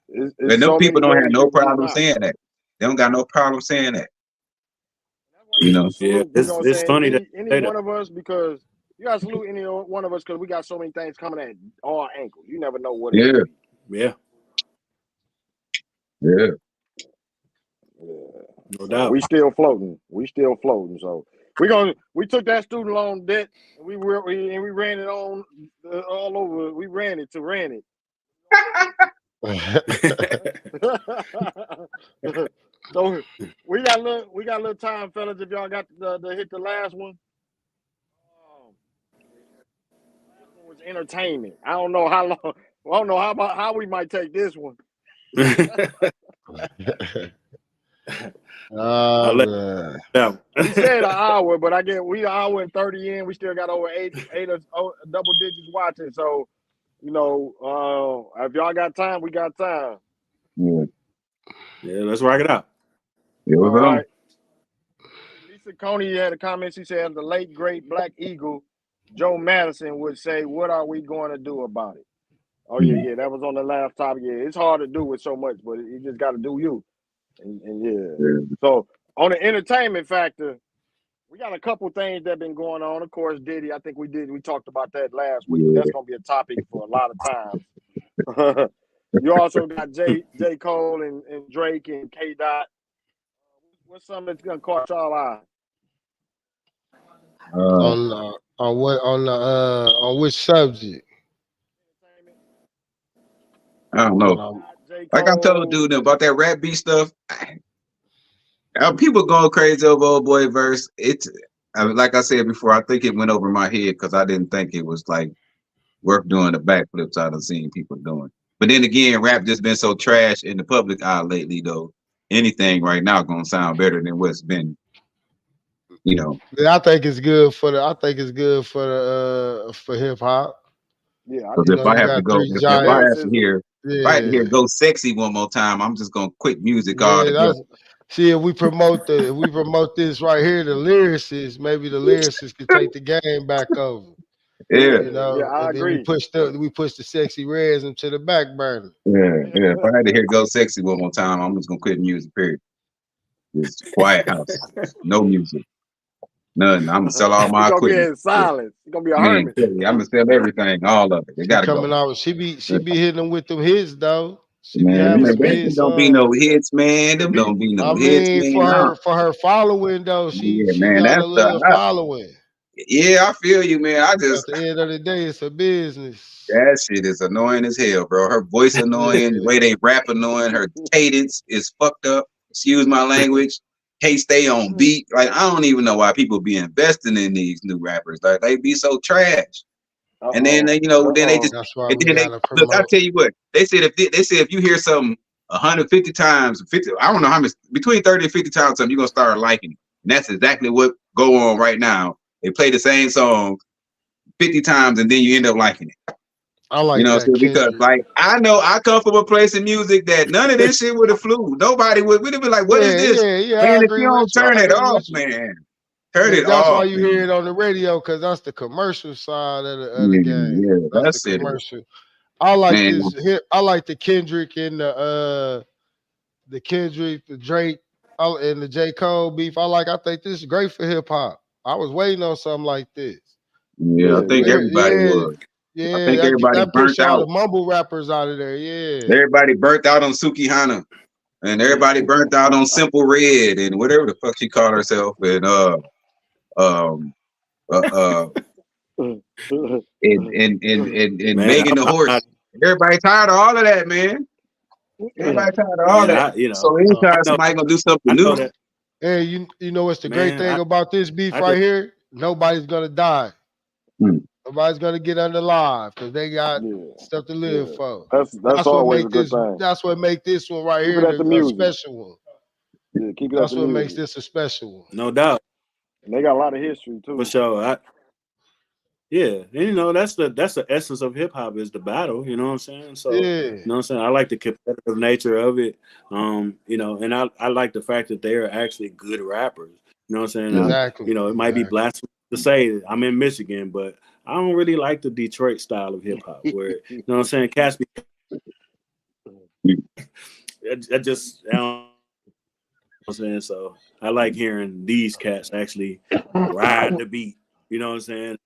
And them people don't have no problem saying that. They don't got no problem saying that. You know? It's funny that any one of us, because you gotta salute any one of us because we got so many things coming at all ankles. You never know what it is. Yeah. No doubt. We still floating. So we took that student loan debt and we ran it on all over. We ran it. So we got a little time, fellas. If y'all got to hit the last one. This one was entertainment. I don't know how long. I don't know how we might take this one. We said an hour, but I get we an hour and 30 in. We still got over eight double digits watching. So, if y'all got time, we got time. Yeah, let's rock it out. All right. Lisa Coney had a comment. She said, the late great Black Eagle Joe Madison would say, "What are we going to do about it?" Oh yeah, that was on the last topic. Yeah, it's hard to do with so much, but you just got to do you. And so on the entertainment factor, we got a couple things that been going on. Of course, Diddy. I think we talked about that last week. That's gonna be a topic for a lot of times. You also got J. Cole and Drake and K. Dot. What's something that's gonna catch y'all eye? On which subject? I don't know. Like I told dude about that rap beat stuff. People going crazy over Old Boy verse. It's like I said before, I think it went over my head because I didn't think it was like worth doing the backflips I've seen people doing. But then again, rap just been so trash in the public eye lately, though. Anything right now gonna sound better than what's been, Yeah, I think it's good for hip hop. Yeah, because if I have to go, if I have to hear "Go Sexy" one more time, I'm just gonna quit music altogether. See, if we promote this right here, the lyricists, maybe the lyricists could take the game back over. I agree. We push the Sexy Reds into the back burner. Yeah. If I had to hear "Go Sexy" one more time, I'm just gonna quit music. Period. It's quiet house, no music, none. I'm gonna sell all my equipment. Gonna be in silence. It's gonna be a hermit. I'm gonna sell everything, all of it. They gotta coming go. out. She be hitting them with them hits though. Man, them don't be no hits, man. Them don't be no hits, man. For her following though, she man, got a little following. Yeah, I feel you, man. At the end of the day, it's a business. That shit is annoying as hell, bro. Her voice annoying, the way they rap annoying, her cadence is fucked up. Excuse my language. Can't stay on beat. Like, I don't even know why people be investing in these new rappers. Like, they be so trash. And then they, then they just. And then look. I tell you what. They said if you hear something 150 times, 50, I don't know how much, between 30 and 50 times, you're gonna start liking it. And that's exactly what go on right now. They play the same song 50 times and then you end up liking it. I like You know, that so because Kendrick. like I know I come from a place in music that none of this shit would have flew. Nobody would have been like, what is this? Yeah. Man, I if agree you with don't you. turn I it agree off, with you. man. Turn But it that's why off, you man. hear it on the radio, because that's the commercial side of the game. Yeah, That's that's the it. commercial. I like Man, this. I like the Kendrick and the Kendrick, the Drake, and the J. Cole beef. I think this is great for hip hop. I was waiting on something like this. yeah, I think everybody would. I think everybody That burnt push all the out. mumble rappers out of there. Yeah. Everybody burnt out on Sukihana. And everybody burnt out on Simple Red and whatever the fuck she called herself. And um and Man, Megan the Horse. Everybody tired of all of that, man. Everybody tired of all that. So anytime somebody gonna do something new. That. Hey, you know what's the great thing about this beef right here? Nobody's gonna die. Nobody's gonna get unalive because they got stuff to live for. That's always a good thing. That's what make this one right Keep here a special one. Yeah, keep it That's at the what music. makes this a special one. No doubt. And they got a lot of history too. For sure. Yeah, and you know that's the essence of hip hop is the battle. You know what I'm saying? So you know what I'm saying. I like the competitive nature of it. You know, and I like the fact that they are actually good rappers. You know what I'm saying? Exactly. You know, it might be blasphemous to say I'm in Michigan, but I don't really like the Detroit style of hip hop, where you know what I'm saying. Cats be, I just I don't know what I'm saying. So I like hearing these cats actually ride the beat. You know what I'm saying?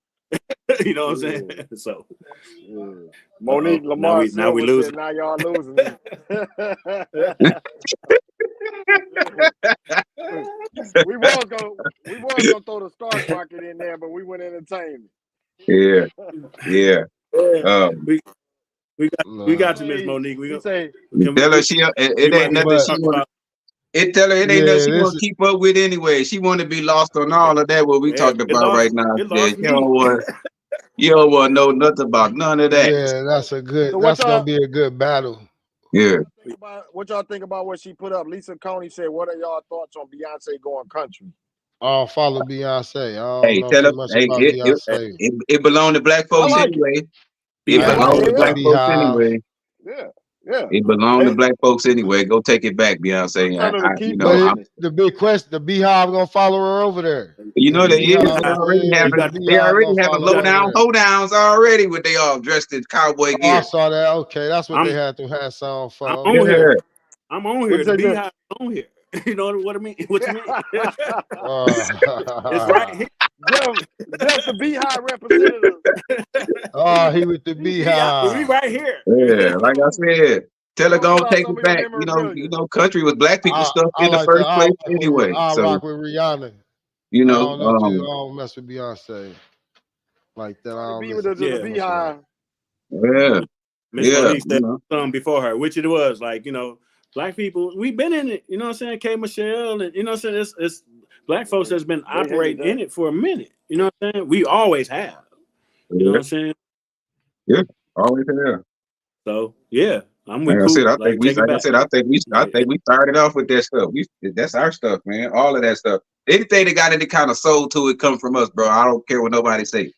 You know what I'm saying? So Monique Lamar now we lose. Now y'all losing. we was gonna throw the Stark Market in there, but we went entertainment. Yeah. We got you, Miss Monique. We tell her it ain't nothing she want. Tell her it ain't nothing she want to keep up with anyway. She want to be lost on all of that. What we talking about right now? Yeah, you don't want to know nothing about none of that. Yeah, that's gonna be a good battle. Yeah. What y'all think about what she put up? Lisa Coney said, "What are y'all thoughts on Beyonce going country?" I don't follow Beyonce. I don't know tell too her, much about Beyonce. It belong to black folks anyway. It belong to black folks anyway. Yeah. It belongs to black folks anyway. Go take it back, Beyonce. The big question: the Beehive gonna follow her over there? You know they already having low down hoedowns already with they all dressed in cowboy gear. I saw that. Okay, that's what they had to have song for. I'm on here. The Beehive on here. You know what I mean? What you mean? It's right here. Just the Beehive representative. Oh, he with the Beehive. We right here. Yeah, like I said. Tell her go take it back. You know, country was black people stuff in the first place anyway. I rock with Rihanna. You know, I don't mess with Beyonce like that. I don't listen to the Beehive. Yeah. Miss Monique said something before her, which it was like, you know, black people, we've been in it, you know what I'm saying? K. Michelle, and you know what I'm saying? It's black folks that's been operating in it for a minute. You know what I'm saying? We always have. You know what I'm saying? Yeah, always have. So yeah, I'm with. I said, I think we started off with that stuff. That's our stuff, man. All of that stuff. Anything that got any kind of soul to it come from us, bro. I don't care what nobody say.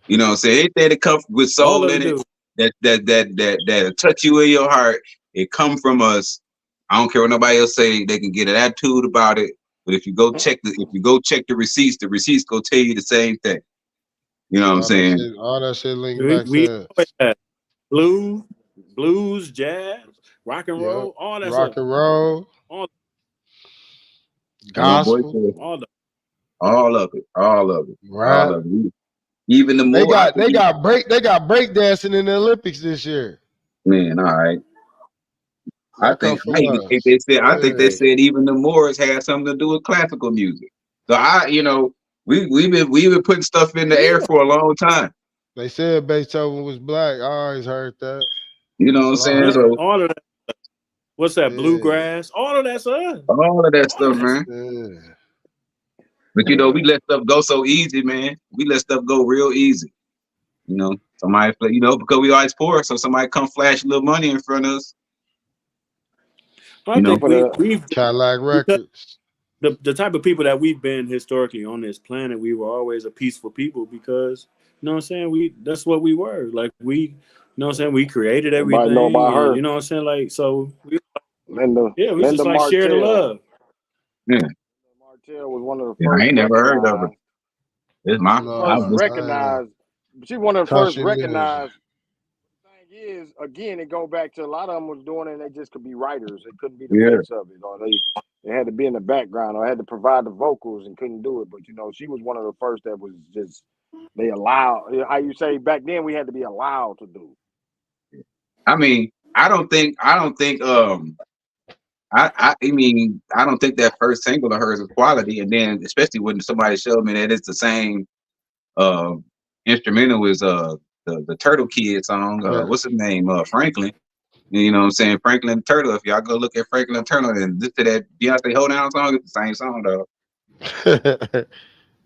You know what I'm saying? Anything that comes with soul in it, that touch you in your heart, it come from us. I don't care what nobody else say. They can get an attitude about it. But if you go check the receipts go tell you the same thing. You know what I'm saying? All that shit linked back to blues, jazz, rock and roll, all that rock stuff. And roll, all gospel, all of it. Right. All of it. Even the more they got break dancing in the Olympics this year. Man, all right. I think they said even the Moors had something to do with classical music. So we've been putting stuff in the air for a long time. They said Beethoven was black. I always heard that. You know what I'm saying? So, all of that. What's that? Bluegrass. All of that stuff. All of that stuff, man. Yeah. But we let stuff go so easy, man. We let stuff go real easy. You know, somebody, because we always poor, so somebody come flash a little money in front of us. I You know, think we've Cadillac because Records. the type of people that we've been historically on this planet, we were always a peaceful people because you know what I'm saying. That's what we were. Like we know what I'm saying. We created Everybody know everything, about and her, you know what I'm saying. Like so, Linda we Linda just like share the Martell. love. yeah. Martell was one of the Yeah, I first ain't never heard of her. recognized. It's my, I First No, was recognized. She one of the first country music. recognized. Thing is, again, it go back to a lot of them was doing it and they just could be writers. They couldn't be the yeah. face of it, or they had to be in the background or had to provide the vocals and couldn't do it. But you know, she was one of the first that was just they allowed. How you say back then we had to be allowed to do. I mean, I don't think I mean, I don't think that first single of hers is quality, and then especially when somebody showed me that it's the same uh instrumental as the Turtle Kid song. What's his name? Franklin. You know what I'm saying? Franklin Turtle. If y'all go look at Franklin Turtle and listen to that Beyonce Hold Down song, it's the same song though.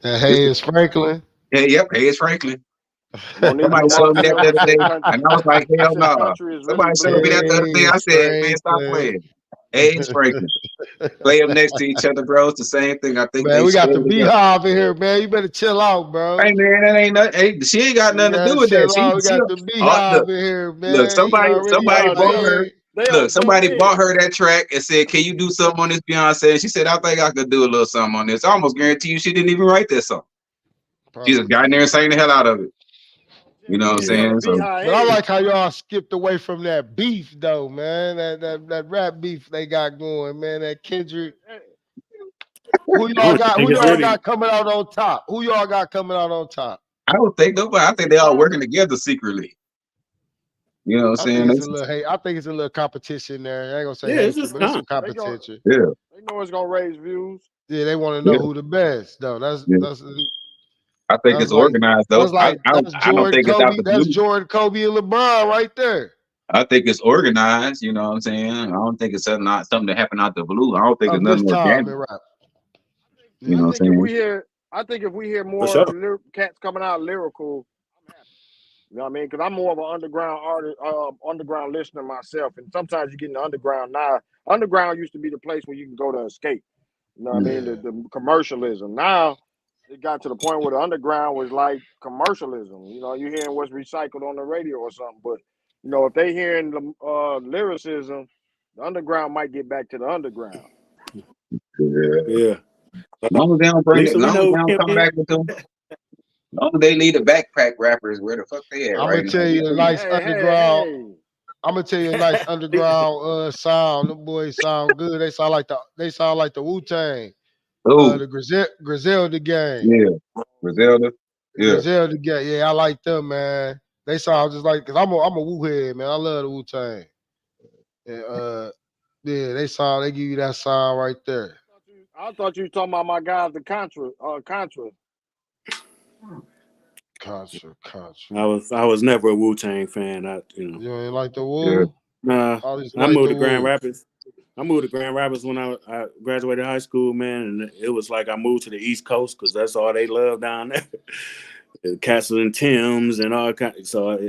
Hey, it's Franklin. Yeah, yep, hey, it's Franklin. Monique Somebody showed me that Martell the other said day, country. and I was like, She hell said no. country is really Somebody showed me blues. that the other Hey, day. I it's said, man, stop Franklin. playing. Hey, it's Franklin. Play them next to each other, bro. It's the same thing. I think Man, they we got share the together. Beehive in here, man. You better chill out, bro. Hey man, that ain't nothing. Hey, she ain't got You nothing to do gotta with that. chill out. We She got the look, Beehive in here, look, man. He already somebody Yeah, bought her. playing. they Look, on tune somebody bought in. her that track and said, "Can you do something on this Beyonce?" And she said, "I think I could do a little something on this." I almost guarantee you she didn't even write that song. She just Probably got in there and did. sang the hell out of it. You know what I'm She in Yeah. the saying? So beehive. But I Hey, like how y'all skipped away from that beef though, man. That rap beef they got going, man. That Kendrick. Who I y'all don't got? think Who it's y'all really. got coming out on top? Who y'all got coming out on top? I don't think nobody. I think they all working together secretly. You know what I I'm think saying? it's a little hate. I think it's a little competition there. I ain't gonna say Yeah, it's hatred, just but it's time. some they going competition. Yeah, they know it's gonna raise views. Yeah, they want to know yeah, who the best though. yeah. I think That's it's like organized though. that's like that's I don't Jordan, think it's out Kobe. the That's blue. Jordan, Kobe, and LeBron right there. I think it's organized. You know what I'm saying? I don't think it's something that happened out the blue. I don't think it's Of this nothing time organic. in rap. You I know what think I'm if saying? we hear, I think if we hear For more sure. cats coming out lyrical, I'm happy. You know what I mean? Because I'm more of an underground artist, underground listener myself. And sometimes you get in the underground now. Underground used to be the place where you can go to escape. You know what I Mm. mean? Yeah. The commercialism. Now it got to the point where the underground was like commercialism. You know, you hearing what's recycled on the radio or something. But you know, if they hearing the lyricism, the underground might get back to the underground. Yeah. Yeah. As long as they don't bring it, Lisa, as we long as know they don't Kim come is. back with them, as long as they leave the backpack rappers where the fuck they at I'm gonna right now. tell We you a cool. nice Hey, hey, underground. hey. I'm gonna tell you a nice underground sound. Them boys sound good. They sound like the Wu Tang. Oh, The Griselda gang. yeah. Griselda. Yeah. Griselda gang. Yeah, I like them, man. They sound just like because I'm a Wu head, man. I love the Wu Tang. And yeah, they give you that sound right there. I thought you were talking about my guys, the Contra. Contra. Contra. I was never a Wu Tang fan. You ain't like the Yeah. Wu? Nah. I just I like moved the to Grand Wu. Rapids. I moved to Grand Rapids when I graduated high school, man, and it was like I moved to the East Coast because that's all they love down there. Castle and Tim's and all kinds. So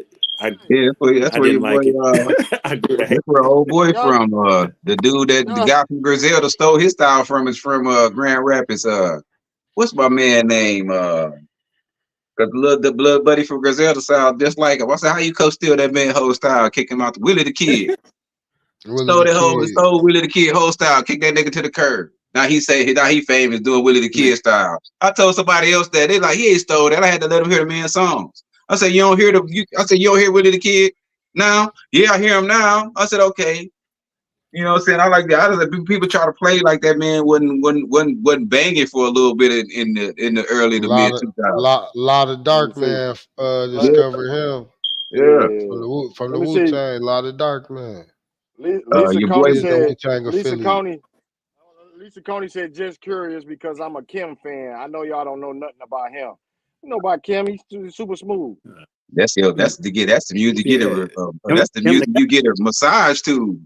Yeah, that's I where didn't your boy like it. I grew to hate. that's where old boy Y'all, from. The y'all, guy from Griselda stole his style from is from Grand Rapids. What's my man name? Cause the blood buddy from Griselda sound just like him. I said, how you co steal that man whole style, kick him out the Willie the Kid. Willie the Kid. Stole Willie the Kid whole style, kick that nigga to the curb. Now he famous doing Willie the Kid style. I told somebody else that they like he ain't stole that. I had to let him hear the man's songs. I said you don't hear you don't hear Willie the Kid now? Yeah, I hear him now. I said okay. You know what I'm saying? I like that. I just like people try to play like that man wasn't banging for a little bit in the early A to mid lot of 2000s. lot of let me dark see. man Let, Yeah, discovered him yeah. yeah. from the Let me Wu see. Tang. A lot of dark man. Lisa Your boy Coney Is the said. Wu Tang Lisa affiliate. Coney. Lisa Coney said, just curious because I'm a Kim fan. I know y'all don't know nothing about him. You know about Kim? He's super smooth. That's the music you get Yeah, that's the him the music you get a massage to.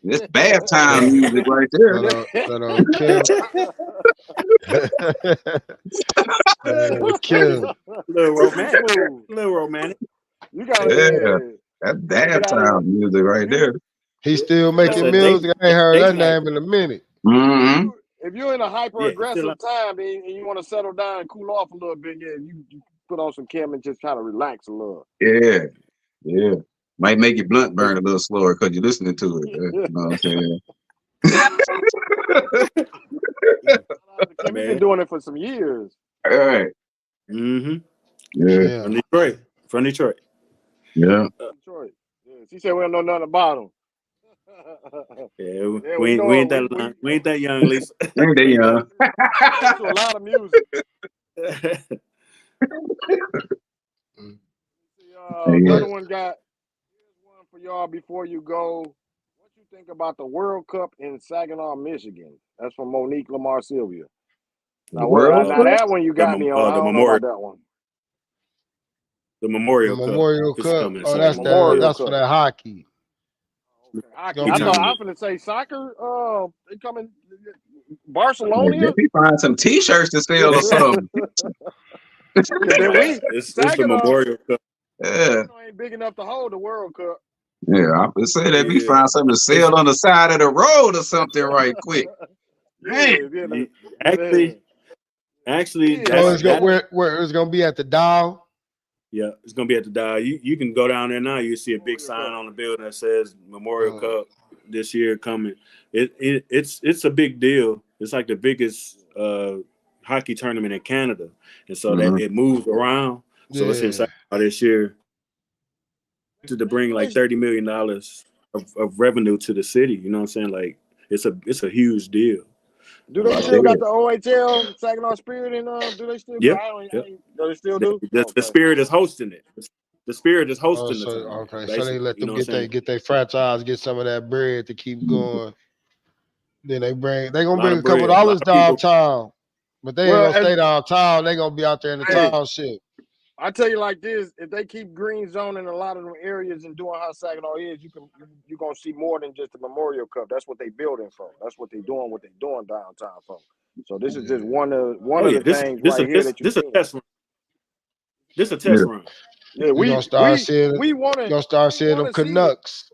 It's bath time guy. music right there. That Kim. Kim. little Super romantic, smooth. little romantic. You gotta, Yeah, yeah. that's You gotta bath get out of time music right you. there. He's still I making said music. I ain't heard they that like, name in a minute. Mm-hmm. If you're in a hyper yeah, it's still aggressive like, time and you want to settle down and cool off a little bit, yeah, you put on some Kim and just try to relax a little. Yeah. Yeah. Might make your blunt burn a little slower because you're listening to it. You know what I'm saying? Kim, you've been man. doing it for some years. All right. Mm-hmm. Yeah. Yeah. From Detroit. From Detroit. Yeah. Detroit. Yeah, she said we don't know nothing about him. Yeah, Yeah, we ain't that young, Lisa. Ain't they young? listen to a lot of music. Another one got here's one for y'all before you go. What you think about the World Cup in Saginaw, Michigan? That's from Monique Lamar Sylvia. Now, World now Cup? that one you got me on. I don't know about that one. The The Memorial Memorial Cup. Cup. Coming Oh, Saturday. that's for that hockey. Okay. I Gonna thought be- I was gonna say soccer. They coming Hey, Barcelona. if he find some T-shirts to sell or something. It's the Saginaw Memorial Cup. Yeah. ain't big enough to hold the World Cup. Yeah, I would say that if he Yeah. find something to sell on the side of the road or something right quick. Man. Actually, So it's gonna where it's gonna be at the Dow. yeah, it's gonna be at the Dial. You can go down there now. You see a big sign on the building that says Memorial Cup this year coming. It's a big deal. It's like the biggest hockey tournament in Canada, and so that it moves around. So it's inside this year to bring like $30 million of revenue to the city. You know what I'm saying? Like it's a huge deal. Do they still got the OHL Saginaw Spirit and do they still? Yep. Do they still do? The Spirit is hosting it. The Spirit is hosting the tournament. Okay, so they let them get their franchise, get some of that bread to keep going. Then they gonna bring a couple dollars downtown, but they ain't gonna stay downtown. They gonna be out there in the township. I tell you like this: if they keep green zone in a lot of them areas and doing how Saginaw is, you're gonna see more than just the Memorial Cup. That's what they building for. That's what they doing. What they doing downtown for. So this is just one of the things right here that you see. This a test run. Yeah, we gonna start seeing them Canucks.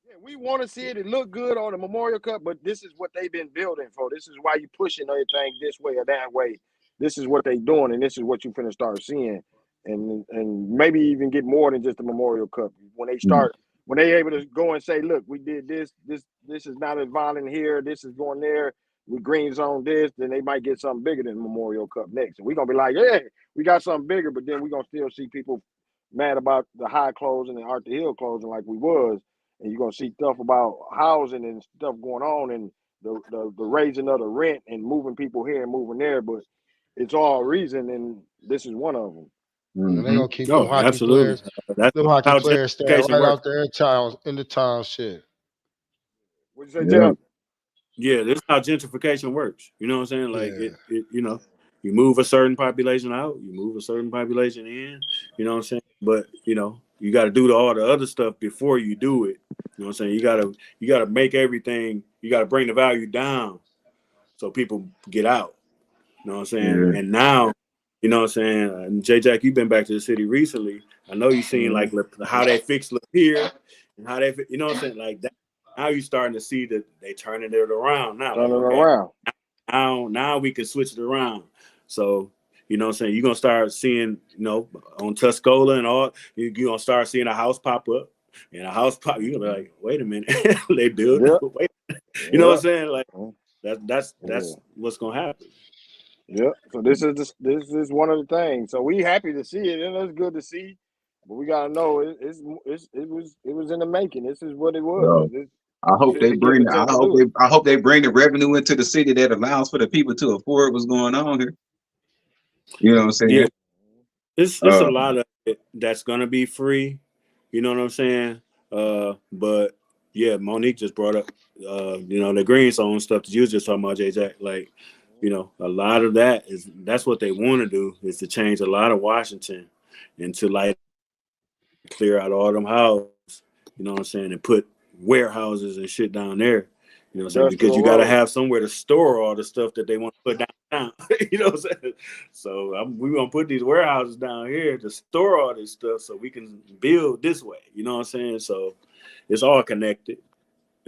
Yeah, we want to see it. It look good on the Memorial Cup, but this is what they've been building for. This is why you pushing everything this way or that way. This is what they doing, and this is what you finna start seeing, and maybe even get more than just the Memorial Cup when they able to go and say, look, we did this is not as violent here. This is going there. We green zone this, then they might get something bigger than the Memorial Cup next. And we're gonna be like, yeah, we got something bigger, but then we're gonna still see people mad about the high closing and Arthur Hill closing like we was. And you're gonna see stuff about housing and stuff going on and the raising of the rent and moving people here and moving there, but it's all reason, and this is one of them. And they're gonna keep them hockey players. Them hockey players staying right out there in the township. What'd you say, Jeff? Yeah, this is how gentrification works. You know what I'm saying? Like it you know, you move a certain population out, you move a certain population in, you know what I'm saying? But you know, you got to do all the other stuff before you do it. You know what I'm saying? You gotta make everything, you gotta bring the value down so people get out. You know what I'm saying? Yeah. And now, you know what I'm saying? J Jack, you've been back to the city recently. I know you've seen like how they fix Lapeer and how they, you know what I'm saying? Like that. Now you're starting to see that they turning it around now. Now we can switch it around. So, you know what I'm saying? You're going to start seeing, you know, on Tuscola and all, you're going to start seeing a house pop up. And a house pop, you're going to be like, wait a minute. They build it. Wait. You know what I'm saying? Like, that's what's going to happen. Yeah. So this is one of the things. So we happy to see it, and it's good to see. But we gotta know it was in the making. This is what it was. I hope they bring the revenue into the city that allows for the people to afford what's going on here. You know what I'm saying? Yeah. It's a lot of it that's gonna be free. You know what I'm saying? But yeah, Monique just brought up you know, the green zone stuff that you was just talking about, J Jack. Like, you know, a lot of that's what they want to do, is to change a lot of Washington and to like clear out all them houses, you know what I'm saying, and put warehouses and shit down there. You know what I'm saying? Because you got to have somewhere to store all the stuff that they want to put down. You know what I'm saying? So we're going to put these warehouses down here to store all this stuff so we can build this way. You know what I'm saying? So it's all connected.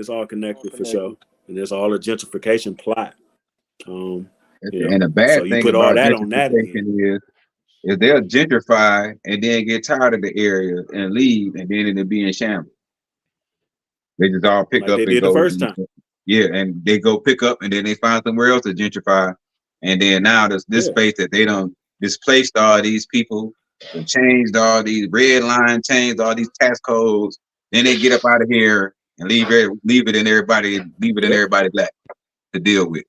It's all connected for sure, and it's all a gentrification plot. You know, And the so bad you thing put all about that on that end. gentrification is they'll gentrify and then get tired of the area and leave, and then it'll be in shambles. They just all pick Like up they and did the go. first time. Yeah, and they go pick up, and then they find somewhere else to gentrify, and then now this space that they done displaced all these people, and changed all these red line, changed all these tax codes. Then they get up out of here and leave it in everybody black to deal with.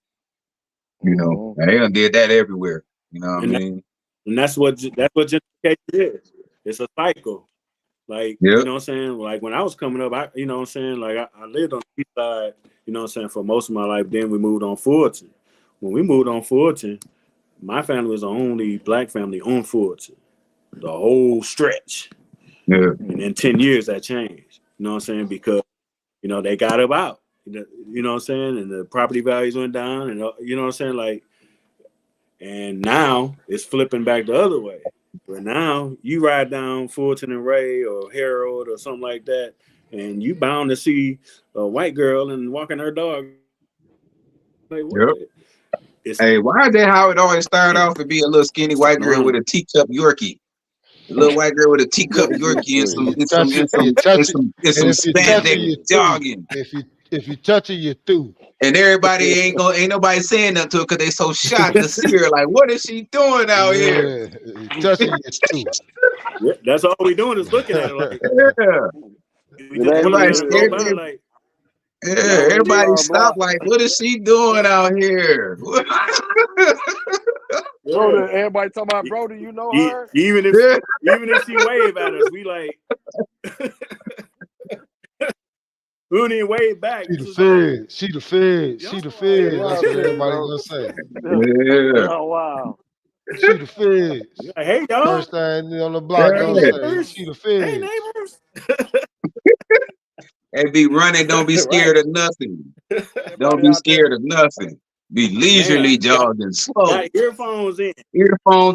You know, and they done did that everywhere. You know what I mean? And that's what gentrification is. It's a cycle. Like, you know what I'm saying? Like when I was coming up, you know what I'm saying? Like I lived on the east side, you know what I'm saying, for most of my life. Then we moved on Fulton. When we moved on Fulton, my family was the only black family on Fulton. The whole stretch. Yeah. And in 10 years that changed. You know what I'm saying? Because, you know, they got about. You know what I'm saying? And the property values went down, and you know what I'm saying? Like, and now it's flipping back the other way. But now you ride down Fulton and Ray or Harold or something like that, and you bound to see a white girl and walking her dog. Like, what? Hey, why is that how it always started off to be a little skinny white girl with a teacup Yorkie? A little white girl with a teacup Yorkie and some spandex jogging. If you touch it, you're through. And everybody ain't nobody saying nothing to her because they so shocked to see her. Like, what is she doing out here? Touching you too. Yeah, that's all we doing is looking at her. Like, we just everybody stop. Like, what is she doing out here? Bro, everybody talking about, bro, do you know her? Even if she wave at us, we like. We don't even wave back. She the Fed. That's what everybody gonna say. Yeah. Oh wow. She the Fed. Like, hey y'all. First thing on the block gonna say, she the Fed. Hey neighbors. And be running, don't be scared of nothing. Don't be scared of nothing. Be leisurely jogging, slow. Got earphones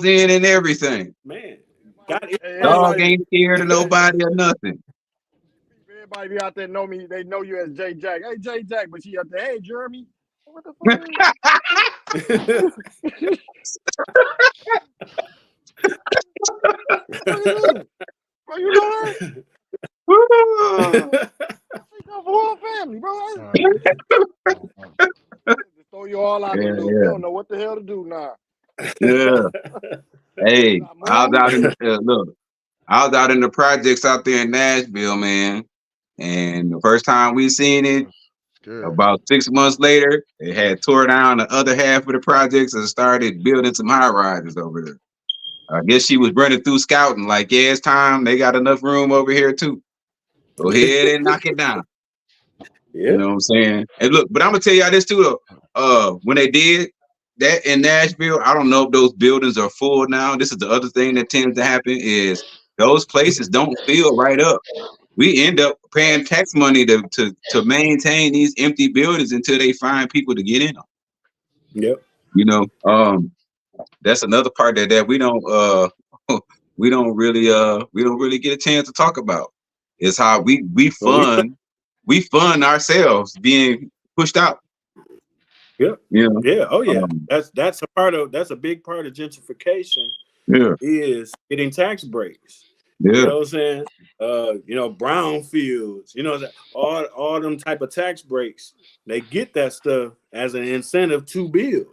in and everything. Man, dog ain't scared of nobody or nothing. Everybody be out there know me. They know you as J Jack. Hey J Jack, but she out there. Hey Jeremy. What the fuck? Bro, you know her? She come for her family, bro. Just throw you all out there. You don't know what the hell to do now. Yeah. Hey, I was out in the projects out there in Nashville, man. And the first time we seen it, about 6 months later, they had tore down the other half of the projects and started building some high rises over there. I guess she was running through scouting, like, yeah, it's time. They got enough room over here too. Go ahead and knock it down. Yeah. You know what I'm saying? And look, but I'm gonna tell y'all this too, though. When they did that in Nashville, I don't know if those buildings are full now. This is the other thing that tends to happen is those places don't fill right up. We end up paying tax money to maintain these empty buildings until they find people to get in them. Yep. You know, that's another part that we don't really get a chance to talk about. Is how we fund ourselves being pushed out. Yeah. You know? Yeah. Oh yeah. That's a big part of gentrification. Yeah. Is getting tax breaks. Yeah. You know what I'm saying? You know, brownfields, you know, all them type of tax breaks, they get that stuff as an incentive to build.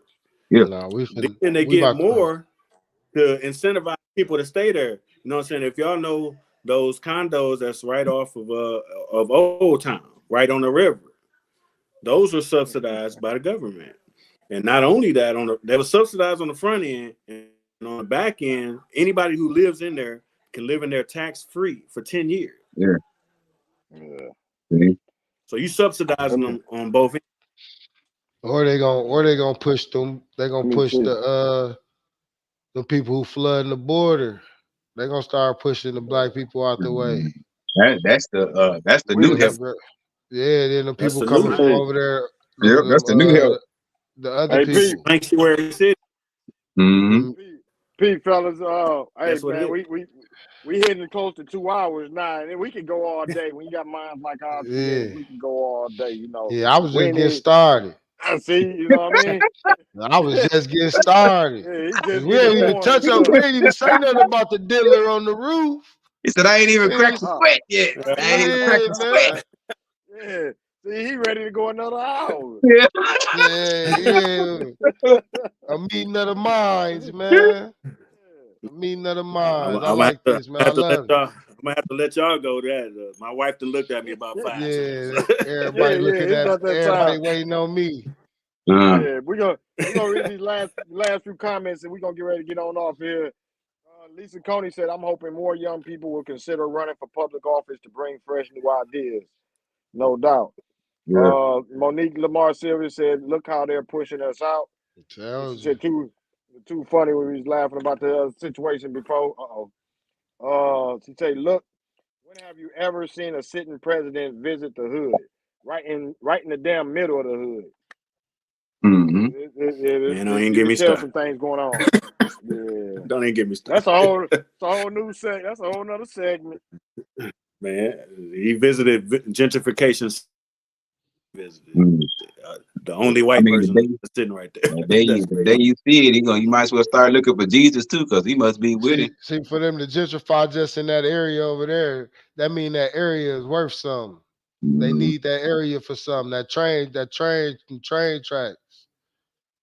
Yeah. Then they get more to incentivize people to stay there. You know what I'm saying? If y'all know those condos that's right off of Old Town, right on the river, those were subsidized by the government. And not only that, they were subsidized on the front end, and on the back end, anybody who lives in there can live in there tax-free for 10 years. Yeah. Yeah. So you subsidizing them on both ends. Or they gonna push them. They're gonna push the people who flooding the border. They're gonna start pushing the black people out the way. That's the new help. Yeah, then the people coming from over there. That's the new help. The other people. Sanctuary city. Mm-hmm. Pete fellas, hey That's what man, it is. we hitting close to 2 hours now, and we can go all day. When you got minds like ours, Yeah, we can go all day. yeah. I was We just ain't getting even, started. I see. You know what I mean? I was just getting started. Yeah, he 'Cause just we getting ain't even warm and touch up. stuff. We ain't even say nothing about the diddler on the roof. He said, I ain't even We ain't, cracked the sweat yet. I ain't even cracked yeah, the man. sweat. Yeah, see, he ready to go another hour. Yeah. Yeah, yeah. A meeting of the minds, man. A meeting of the I'm, minds. I I'm gonna like this, man. I have to let love it. y'all. I'm gonna have to let y'all go. That my wife done looked at me about 5 times. Yeah, Yeah, everybody yeah, looking it's at about that everybody time. waiting on me. Yeah, we gonna read these last few comments, and we gonna get ready to get on off here. Lisa Coney said, "I'm hoping more young people will consider running for public office to bring fresh new ideas." No doubt. Yeah. Monique Lamar Silva said, "Look how they're pushing us out." And she Tells you. said, "Too funny when we was laughing about the situation before." She said, "Look, when have you ever seen a sitting president visit the hood? Right in the damn middle of the hood. Mm-hmm. Man, don't even You get can me tell started. some things going on. Yeah, Don't even get me that's started. a whole new That's a whole nother segment. Man, he visited gentrification. Visited Mm. the only I white mean, person that's sitting right there. That's the day crazy. you see it, you might as well start looking for Jesus too, because he must be with him. See, for them to gentrify just in that area over there, that mean that area is worth something. They Mm-hmm. need that area for something. Train tracks.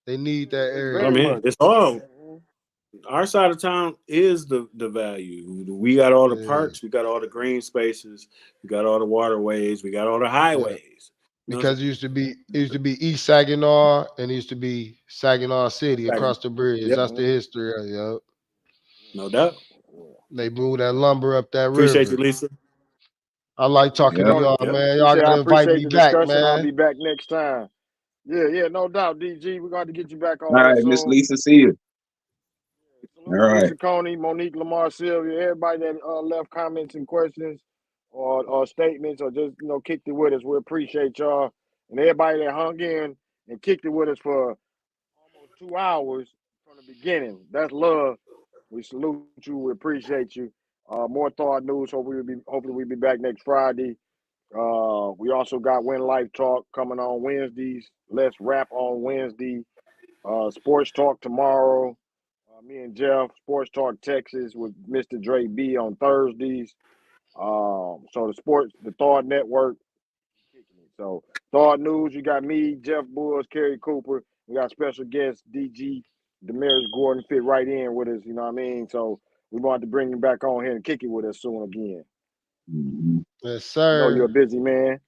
They need that Oh area. Very man, much. it's all our side of town is the value. We got all the Yeah, parks, we got all the green spaces, we got all the waterways, we got all the yeah. highways. You know what I'm Because it used to be East Saginaw and it used to be Saginaw City saying? across the bridge. Yep, That's the history of it. Yup. no doubt. They moved that lumber up that Appreciate you, river. Lisa. I like Lisa talking to Yep. Coney, y'all, Yep. man. she Y'all said, "I gotta invite appreciate me the back, discussion. I'll man. be back next time." Yeah, no doubt, DG. We're going to get you back All on here right, Miss soon. Lisa, see you. All Salute to right. Lisa Coney, Monique Lamar Sylvia, everybody that left comments and questions or statements or just kicked it with us. We appreciate y'all and everybody that hung in and kicked it with us for almost 2 hours from the beginning. That's love. We salute you. We appreciate you. More Thawed news. Hopefully we'll be back next Friday. We also got Win Life Talk coming on Wednesdays. Let's Rap on Wednesday. Sports Talk tomorrow. Me and Jeff, Sports Talk Texas with Mr. Dre B on Thursdays. So the Thawed Network. So Thawed News, you got me, Jeff Bulls, Kerry Cooper. We got special guest DG Damaris Gordon fit right in with us. You know what I mean? So we want to bring him back on here and kick it with us soon again. Mm-hmm. Yes, I know you're sir. a busy man.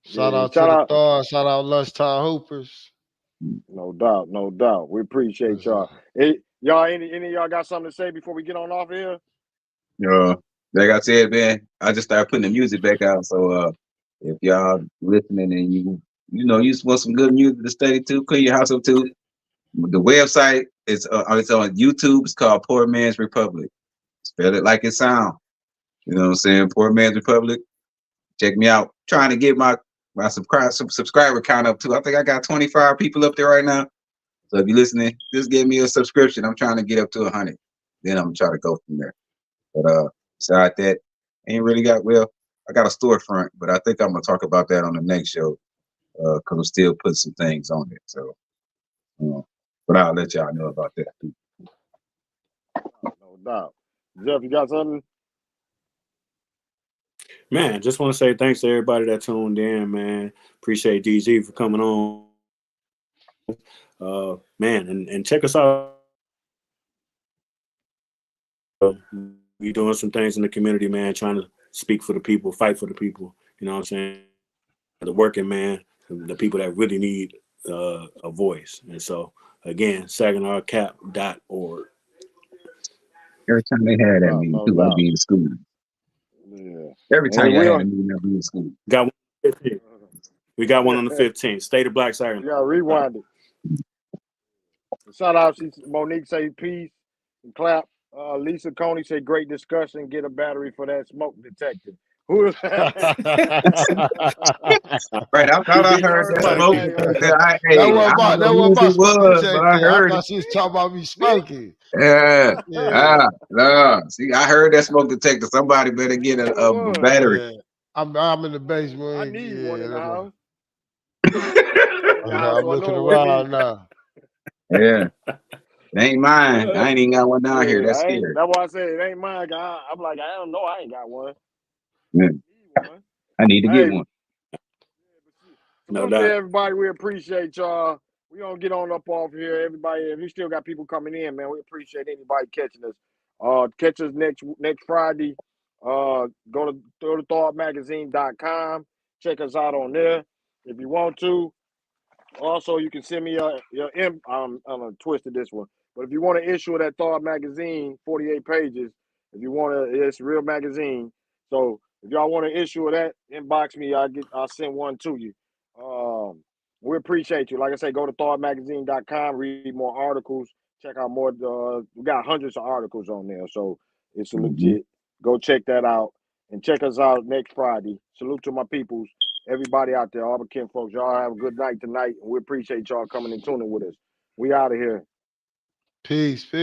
Shout Yeah, out to shout the out. Thor. Shout out Lunchtime Hoopers. No doubt, no doubt. We appreciate Yes, sir. y'all. Hey, y'all, any of y'all got something to say before we get on off here? Like I said, man, I just started putting the music back out. So if y'all listening and you just want some good music to study to, clean your house up to, the website is it's on YouTube. It's called Poor Man's Republic. Spell it like it sound. You know what I'm saying? Poor Man's Republic. Check me out. Trying to get my subscriber count up too. I think I got 25 people up there right now. So if you're listening, just give me a subscription. I'm trying to get up to 100. Then I'm gonna try to go from there. But besides that, ain't really got I got a storefront, but I think I'm gonna talk about that on the next show. Cause I'm still putting some things on it. So but I'll let y'all know about that too. No doubt. Jeff, you got something? Man, just want to say thanks to everybody that tuned in, man. Appreciate DG for coming on. Man, and check us out. We doing some things in the community, man, trying to speak for the people, fight for the people. You know what I'm saying? The working man, the people that really need a voice. And so, again, SaginawCap.org. Every time they had that meeting No too, I'd doubt. be in school. Yeah. Every And time y'all had we'll a meeting, I'd be in school. Got one on the 15th. We got one on the 15th. State of Black Saginaw. you gotta rewind it. Shout out to Monique say peace and clap. Lisa Coney say great discussion. Get a battery for that smoke detector. Who is that? Right, I thought I heard that smoke. That I wasn't don't about, know that who wasn't it about smoking was, but I JT. I heard it. thought she was talking about me smoking. Yeah. Yeah. No. See, I heard that smoke detector. Somebody better get a battery. Yeah. I'm in the basement. I need Yeah, one in the that's house. I'm looking around now. Yeah. It ain't mine. I ain't even got one down here. That's scary. That's why I said it ain't mine. I'm like, I don't know. I ain't got one. Yeah. I need to get one. No doubt. Everybody, we appreciate y'all. We gonna get on up off here. Everybody, if you still got people coming in, man, we appreciate anybody catching us. Catch us next Friday. Go to thawedmagazine.com. Check us out on there if you want to. Also, you can send me I'm gonna twisted this one, but if you want to issue that Thawed magazine, 48 pages, if you want to, it's a real magazine. So if y'all want to issue that, inbox me. I'll send one to you. We appreciate you. Like I say, go to thawedmagazine.com, read more articles, check out more. We got hundreds of articles on there, so it's legit. Go check that out and check us out next Friday. Salute to my peoples. Everybody out there, all the kin folks, y'all have a good night tonight. And we appreciate y'all coming and tuning with us. We out of here. Peace.